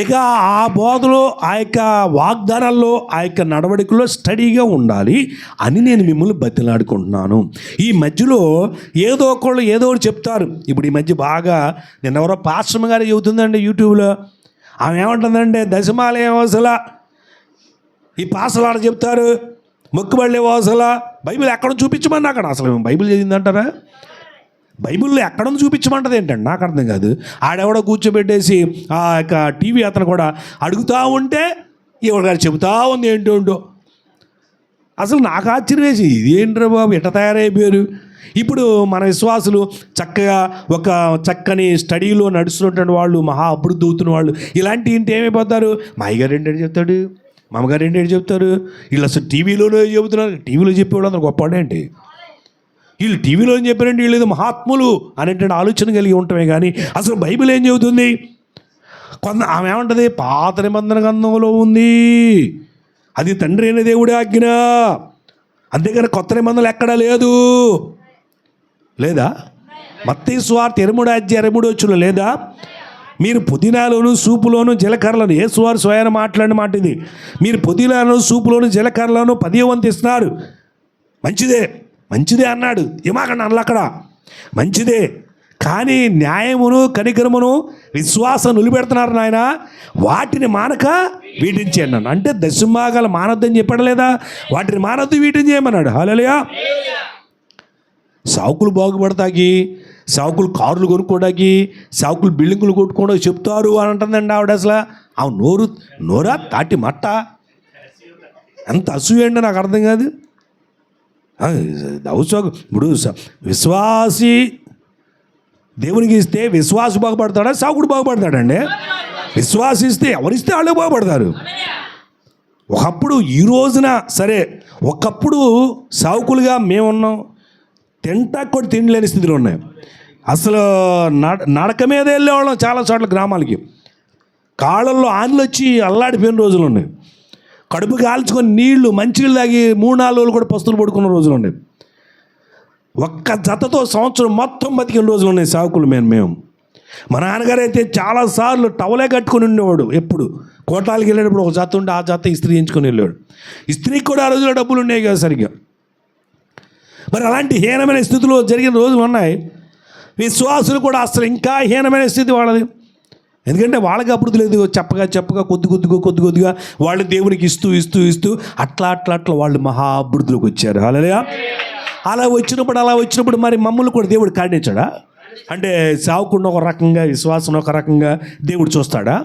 ఇక ఆ బోధలో, ఆ యొక్క వాగ్దానాల్లో, ఆ యొక్క నడవడికలో స్టడీగా ఉండాలి అని నేను మిమ్మల్ని బతిలాడుకుంటున్నాను. ఈ మధ్యలో ఏదో ఒకటి చెప్తారు. ఇప్పుడు ఈ మధ్య బాగా నిన్నెవరో పాస్టర్ గారు చెబుతుందండి యూట్యూబ్లో. ఆమె ఏమంటుందంటే, దశమాలయం అవసలా, ఈ పాస్టర్లు ఆడ చెప్తారు, మొక్కుబళ్ళే అవసలా, బైబిల్ ఎక్కడ చూపించమని. అక్కడ అసలు బైబిల్ చదివిందంటారా? బైబిల్లో ఎక్కడ చూపించమంటది ఏంటండి? నాకు అర్థం కాదు. ఆడెవడో కూర్చోబెట్టేసి ఆ యొక్క టీవీ అతను కూడా అడుగుతూ ఉంటే ఎవరి గారు చెబుతా ఉంది ఏంటో. అసలు నాకు ఆశ్చర్యం వేసి, ఇదేంట్రా బాబు ఎట్ట తయారైపోయారు. ఇప్పుడు మన విశ్వాసులు చక్కగా ఒక చక్కని స్టడీలో నడుస్తున్నటువంటి వాళ్ళు, మహా అభివృద్ధి అవుతున్న వాళ్ళు ఇలాంటి ఇంటి ఏమైపోతారు? మా అయ్యగారు ఏంటంటే చెప్తాడు, మా అమ్మగారు ఏంటంటే చెప్తారు, వీళ్ళు అసలు టీవీలోనే చెబుతున్నారు. టీవీలో చెప్పేవాళ్ళు అందరూ గొప్పవాడేంటి? వీళ్ళు టీవీలో ఏం చెప్పారంటే వీళ్ళు ఏదో మహాత్ములు అనేటువంటి ఆలోచన కలిగి ఉంటామే కానీ అసలు బైబిల్ ఏం చెబుతుంది? ఆమె ఏమంటుంది? పాత నిబంధన గ్రంథంలో ఉంది, అది తండ్రి అయిన దేవుడి ఆజ్ఞ, అంతేగాని కొత్త నిబంధనలు ఎక్కడా లేదు. లేదా? మత్తయి సువార్త 23:23 లేదా? మీరు పుదీనాలోను సూపులోను జీలకర్రలను, యేసువారు స్వయాన మాట్లాడిన మాట ఇది, మీరు పుదీనాలోను సూపులోను జీలకర్రలను 10వ వంతు ఇస్తున్నారు. మంచిదే అన్నాడు. ఏమాకండి అన్న అక్కడ మంచిదే, కానీ న్యాయమును కనికరమును విశ్వాసం నిలబెడుతున్నారు నాయన, వాటిని మానక వీటిని చేయన్నాను. అంటే దశమాగాలు మానొద్దని చెప్పాడు లేదా? వాటిని మానొద్దు, వీటిని చేయమన్నాడు. హల్లెలూయా. సావుకులు బాగుపడతాకి, సావుకులు కార్లు కొనుక్కోవడానికి, సావుకులు బిల్డింగులు కొట్టుకోవడానికి చెప్తారు అని అంటుందండి ఆవిడ. అసలు ఆ నోరా తాటి మట్ట, ఎంత అసూయండి నాకు అర్థం కాదు. ఇప్పుడు విశ్వాసి దేవునికి ఇస్తే విశ్వాసి బాగుపడతాడా, సావుకుడు బాగుపడతాడండి? విశ్వాసి ఇస్తే ఎవరిస్తే వాళ్ళు బాగుపడతారు. ఒకప్పుడు, ఈ రోజున సరే, ఒకప్పుడు సావుకులుగా మేమున్నాం, తింటా కూడా తినలేని స్థితిలో ఉన్నాయి. అసలు నడక మీద వెళ్ళేవాళ్ళం చాలా చోట్ల గ్రామాలకి. కాళ్ళల్లో ఆన్లు వచ్చి అల్లాడిపోయిన రోజులు ఉన్నాయి. కడుపు కాల్చుకొని నీళ్లు మంచినీళ్ళు తాగి 3-4 రోజులు కూడా పస్తులు పడుకున్న రోజులు ఉన్నాయి. ఒక్క జతతో సంవత్సరం మొత్తం బతికిన రోజులు ఉన్నాయి సావుకులు. మేము మా నాన్నగారు అయితే చాలాసార్లు టవలే కట్టుకుని ఉండేవాడు. ఎప్పుడు కోటాలకి వెళ్ళేటప్పుడు ఒక జత ఉంటే ఆ జత ఇస్త్రీ ఎంచుకొని వెళ్ళాడు. ఇస్త్రీకి కూడా ఆ రోజుల్లో డబ్బులు ఉన్నాయి కదా సరిగ్గా. మరి అలాంటి హీనమైన స్థితిలో జరిగిన రోజులు ఉన్నాయి. విశ్వాసులు కూడా అసలు ఇంకా హీనమైన స్థితి వాళ్ళది. ఎందుకంటే వాళ్ళకి అభివృద్ధి లేదు. చెప్పగా కొద్దిగా వాళ్ళు దేవునికి ఇస్తూ అట్లా వాళ్ళు మహా అభివృద్ధిలోకి వచ్చారు. హల్లెలూయా. అలా వచ్చినప్పుడు మరి మమ్మల్ని కూడా దేవుడు కాడించాడా? అంటే సేవకుడిని ఒక రకంగా, విశ్వాసం ఒక రకంగా దేవుడు చూస్తాడా?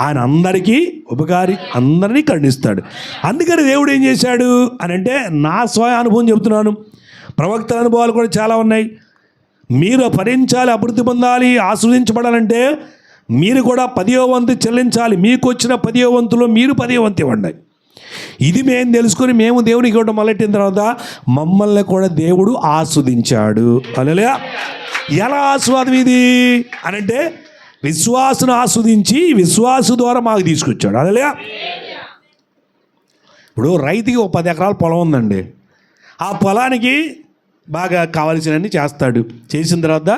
ఆయన అందరికీ ఉపకారి, అందరినీ ఖండిస్తాడు. అందుకని దేవుడు ఏం చేశాడు అని అంటే, నా స్వయ అనుభవం చెబుతున్నాను, ప్రవక్తల అనుభవాలు కూడా చాలా ఉన్నాయి. మీరు ఫలించాలి, అభివృద్ధి పొందాలి, ఆస్వాదించబడాలంటే మీరు కూడా 10వ వంతు చెల్లించాలి. మీకు వచ్చిన 10వ వంతులో మీరు 10వ వంతు ఇవ్వండి. ఇది మేము తెలుసుకొని మేము దేవునికి ఇవ్వడం మొదలెట్టిన తర్వాత మమ్మల్ని కూడా దేవుడు ఆస్వాదించాడు. హల్లెలూయా. ఎలా ఆస్వాదం ఇది అనంటే, విశ్వాసును ఆస్వాదించి విశ్వాసు ద్వారా మాకు తీసుకొచ్చాడు. హల్లెలూయా. ఇప్పుడు రైతుకి ఒక 10 ఎకరాల పొలం ఉందండి. ఆ పొలానికి బాగా కావాల్సినవన్నీ చేస్తాడు. చేసిన తర్వాత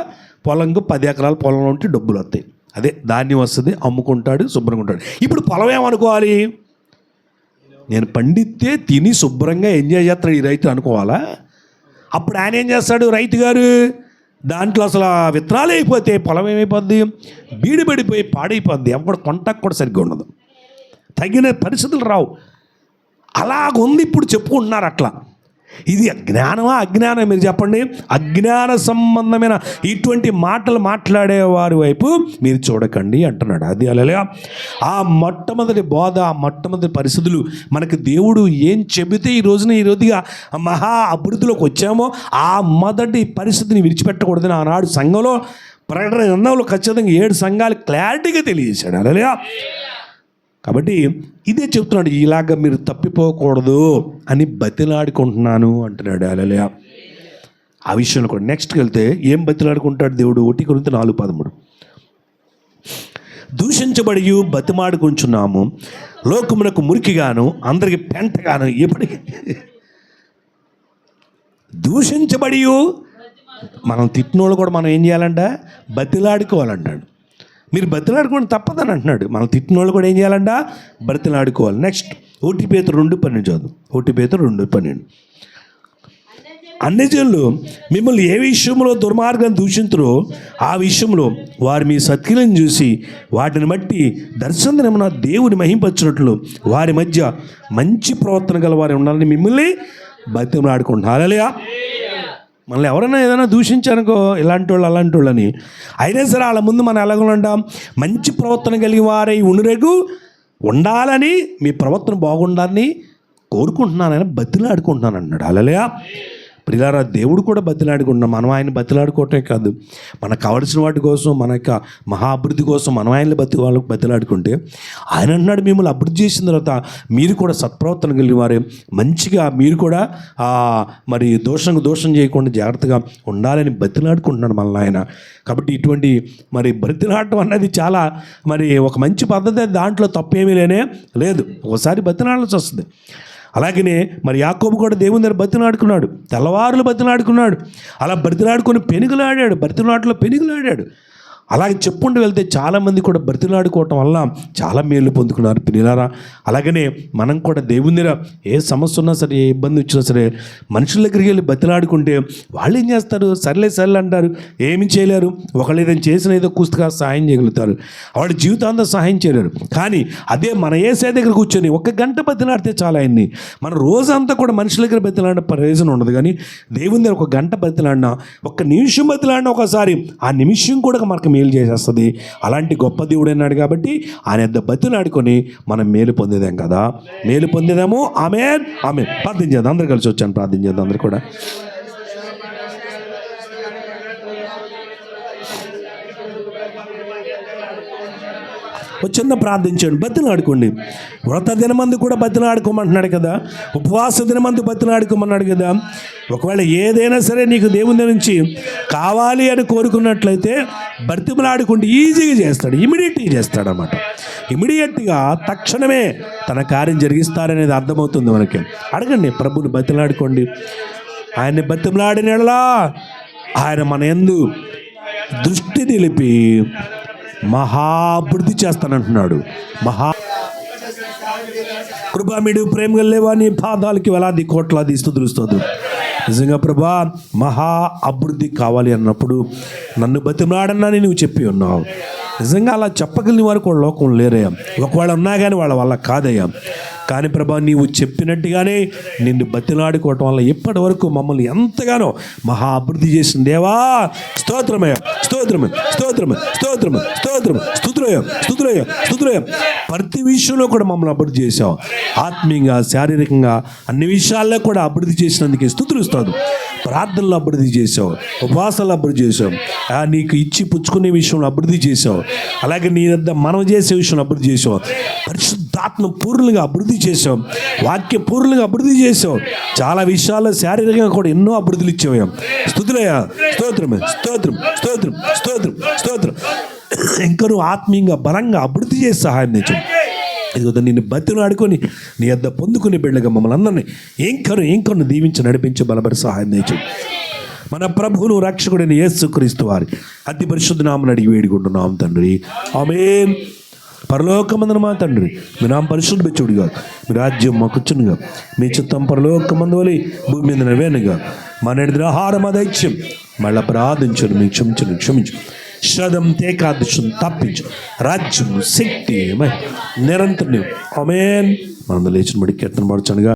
పొలంకు 10 ఎకరాల పొలంలో ఉంటే డబ్బులు వస్తాయి. అదే ధాన్యం వస్తుంది, అమ్ముకుంటాడు, శుభ్రంగా ఉంటాడు. ఇప్పుడు పొలం ఏమనుకోవాలి? నేను పండితే తిని శుభ్రంగా ఎంజాయ్ చేస్తాడు ఈ రైతు అనుకోవాలా? అప్పుడు ఆయన ఏం చేస్తాడు రైతు గారు? దాంట్లో అసలు విత్తనాలు అయిపోతే పొలం ఏమైపోద్ది? బీడిపడిపోయి పాడైపోద్ది. ఎవరు కొంటకు కూడా సరిగ్గా ఉండదు, తగిన పరిస్థితులు రావు. అలాగుంది ఇప్పుడు చెప్పుకుంటున్నారు అట్లా. ఇది జ్ఞానమా అజ్ఞానం? మీరు చెప్పండి. అజ్ఞాన సంబంధమైన ఇటువంటి మాటలు మాట్లాడేవారి వైపు మీరు చూడకండి అంటున్నాడు. అది హల్లెలూయా. ఆ మొట్టమొదటి బోధ, ఆ మొట్టమొదటి పరిస్థితులు మనకు దేవుడు ఏం చెబితే ఈ రోజుగా మహా అభివృద్ధిలోకి వచ్చామో ఆ మొదటి పరిస్థితిని విడిచిపెట్టకూడదని ఆనాడు సంఘంలో ప్రకటన గ్రంథంలో ఖచ్చితంగా 7 సంఘాలు క్లారిటీగా తెలియజేశాడు. హల్లెలూయా. కాబట్టి ఇదే చెప్తున్నాడు, ఇలాగ మీరు తప్పిపోకూడదు అని బతిలాడుకుంటున్నాను అంటున్నాడు. హల్లెలూయా. ఆ విషయంలో కూడా నెక్స్ట్కి వెళ్తే ఏం బతిలాడుకుంటాడు దేవుడు? 1 కొరింథీ 4:13 దూషించబడి బతిమాడుకుంటున్నాము, లోకమునకు మురికిగాను అందరికి పెంటగాను. ఎప్పటికీ దూషించబడి మనం తిట్టినోళ్ళు కూడా మనం ఏం చేయాలంట? బతిలాడుకోవాలంటాడు. మీరు బతిలాడుకోండి తప్పదని అంటున్నాడు. మనం తిట్టిన వాళ్ళు కూడా ఏం చేయాలంట? బతిలాడుకోవాలి. నెక్స్ట్ 1 పేతురు 2:12 చదువు. 1 పేతురు 2:12 అన్యజనులు మిమ్మల్ని ఏ విషయంలో దుర్మార్గం దూషించురో ఆ విషయంలో వారు మీ సత్క్రియలను చూసి వాటిని బట్టి దర్శనమున దేవుని మహింపచ్చినట్లు వారి మధ్య మంచి ప్రవర్తన గల వారు ఉండాలని మిమ్మల్ని బతిలాడుకుంటున్నారు. హల్లెలూయా. మనల్ని ఎవరైనా ఏదైనా దూషించారనుకో, ఇలాంటి వాళ్ళు అలాంటి వాళ్ళని, అయినా సరే వాళ్ళ ముందు మనం ఎలాగ ఉంటాం? మంచి ప్రవర్తన కలిగి వారై ఉండాలని, మీ ప్రవర్తన బాగుండాలని కోరుకుంటున్నానని బతిలాడుకుంటున్నాను అన్నాడు. హల్లెలూయా. ప్రియులారా, దేవుడు కూడా బతిలాడుకుంటున్నాం. మనం ఆయన బతిలాడుకోవటమే కాదు, మనకు కావలసిన వాటి కోసం, మన యొక్క మహా అభివృద్ధి కోసం మనం ఆయన వాళ్ళకు బతిలాడుకుంటే, ఆయన అన్నాడు మిమ్మల్ని అభివృద్ధి చేసిన తర్వాత మీరు కూడా సత్ప్రవర్తన కలిగిన వారే మంచిగా మీరు కూడా మరి దోషం చేయకుండా జాగ్రత్తగా ఉండాలని బతిలాడుకుంటున్నాడు మనల్ని ఆయన. కాబట్టి ఇటువంటి మరి బతిలాడటం అన్నది చాలా మరి ఒక మంచి పద్ధతి. దాంట్లో తప్పేమీ లేదు. ఒకసారి బతిలాడాల్సి వస్తుంది. అలాగనే మరి యాకోబు కూడా దేవుని దగ్గర బతిలాడుకున్నాడు, తెల్లవారులు బతిలాడుకున్నాడు. అలా బతిలాడుకొని పెనుగులాడాడు. అలాగే చెప్పుకుంటూ వెళ్తే చాలామంది కూడా బ్రతిలాడుకోవటం వల్ల చాలా మేలు పొందుకున్నారు ప్రియులారా. అలాగనే మనం కూడా దేవుని దగ్గర ఏ సమస్య ఉన్నా సరే, ఏ ఇబ్బంది వచ్చినా సరే మనుషుల దగ్గరికి వెళ్ళి బతిలాడుకుంటే వాళ్ళు ఏం చేస్తారు? సర్లే అంటారు, ఏమి చేయలేరు. ఒకళ్ళు ఏదైనా చేసిన ఏదో కూస్తగా సహాయం చేయగలుగుతారు, వాడి జీవితాంతం సహాయం చేయలేరు. కానీ అదే మన యేసయ్య దగ్గర కూర్చొని 1 గంట బతిలాడితే చాలా ఆయన్ని. మన రోజంతా కూడా మనుషుల దగ్గర బతిలాడిన ప్రయోజనం ఉండదు. కానీ దేవుని దగ్గర 1 గంట బతిలాడినా, 1 నిమిషం బతిలాడినా ఒకసారి ఆ నిమిషం కూడా మనకు మేలు చేసేస్తుంది. అలాంటి గొప్ప దేవుడు అన్నాడు. కాబట్టి ఆయన బతిలాడుకొని మనం మేలు పొందేదాం కదా, మేలు పొందేదాము. ఆమేన్, ఆమేన్. ప్రార్థన చేద్దాం. అందరు కలిసి వచ్చాను, ప్రార్థన చేద్దాం అందరు కూడా. చిన్న ప్రార్థించండి, బతిలాడుకోండి. వ్రత దినమందు కూడా బతిలాడుకోమంటున్నాడు కదా, ఉపవాస దినమందు బతిలాడుకోమన్నాడు కదా. ఒకవేళ ఏదైనా సరే నీకు దేవుని నుంచి కావాలి అని కోరుకున్నట్లయితే బతిమలాడుకుంటే ఈజీగా చేస్తాడు, ఇమీడియట్గా చేస్తాడు అన్నమాట. ఇమీడియట్గా తక్షణమే తన కార్యం జరిగిస్తారనేది అర్థమవుతుంది మనకి. అడగండి, ప్రభుని బతిలాడుకోండి. ఆయన్ని బతిమలాడినలా ఆయన మన యందు దృష్టి నిలిపి మహాభివృద్ధి చేస్తానంటున్నాడు. కృపామీడు ప్రేమ గల్లేవా, నీ పాదాలకి వేలాది కోట్లాది స్తుతులు. నిజంగా ప్రభా, మహా అభివృద్ధి కావాలి అన్నప్పుడు నన్ను బతిమలాడనని నువ్వు చెప్పి ఉన్నావు. నిజంగా అలా చెప్పగలిగిన వారు కూడా లోకం లేరయ్యా. ఒకవేళ ఉన్నా కానీ వాళ్ళ వల్ల కాదయ్యా. కానీ ప్రభా నీవు చెప్పినట్టుగానే నిన్ను బతిలాడుకోవటం వల్ల ఇప్పటి వరకు మమ్మల్ని ఎంతగానో మహా అభివృద్ధి చేసిన దేవా స్తోత్రమయ స్తోత్రమ స్తోత్రమ స్తోత్రమ స్తోత్రమ స్తుతులయ స్తుతులయ స్తుతులయ. ప్రతి విషయంలో కూడా మమ్మల్ని అభివృద్ధి చేసావు. ఆత్మీయంగా, శారీరకంగా అన్ని విషయాల్లో కూడా అభివృద్ధి చేసినందుకే స్తుతులు స్తోత్రం. ప్రార్థనలో అభివృద్ధి చేసావు, ఉపవాసాలు అభివృద్ధి చేసావు, నీకు ఇచ్చి పుచ్చుకునే విషయంలో అభివృద్ధి చేసావు, అలాగే నీ వద్ద మనం చేసే విషయంలో అభివృద్ధి చేసావు, పరిశుద్ధాత్మ పూర్ణంగా అభివృద్ధి చేసావు, వాక్య పూర్ణంగా అభివృద్ధి చేసావు. చాలా విషయాల్లో శారీరకంగా కూడా ఎన్నో అభివృద్ధులు ఇచ్చావు. స్తుతులయ స్తోత్రం స్తోత్రం స్తోత్రం స్తోత్రం స్తోత్రం. ఇంకా నువ్వు ఆత్మీయంగా బలంగా అభివృద్ధి చేసి సహాయం తెచ్చు. ఇదిగో నిన్ను బతిని ఆడుకొని నీ వద్ద పొందుకునే బిడ్డగా మమ్మల్ని అందరినీ ఇంకను దీవించి నడిపించి బలపరి సహాయం తెచ్చు. మన ప్రభువును రక్షకుడైన యేసుక్రీస్తు వారి అతి పరిశుద్ధ నామమున అడిగి వేడుకుంటున్నాం తండ్రి, ఆమేన్. పరలోకమందున మా తండ్రి, మీ నామం పరిశుద్ధుడిగా, మీ రాజ్యం మాకొచ్చునుగా, మీ చిత్తం పరలోకమందు వలె భూమి మీద నెరవేరునుగా. మా నేటి ఆహారం దైత్యం మళ్ళీ ప్రార్థించను, మీకు క్షమించు శ్రద్ధం తేకాదశం తప్పించు, రాజ్యం శక్తి నిరంతరం. ఆమేన్. మనం లేచిన బడి కీర్తన పడుచునుగా.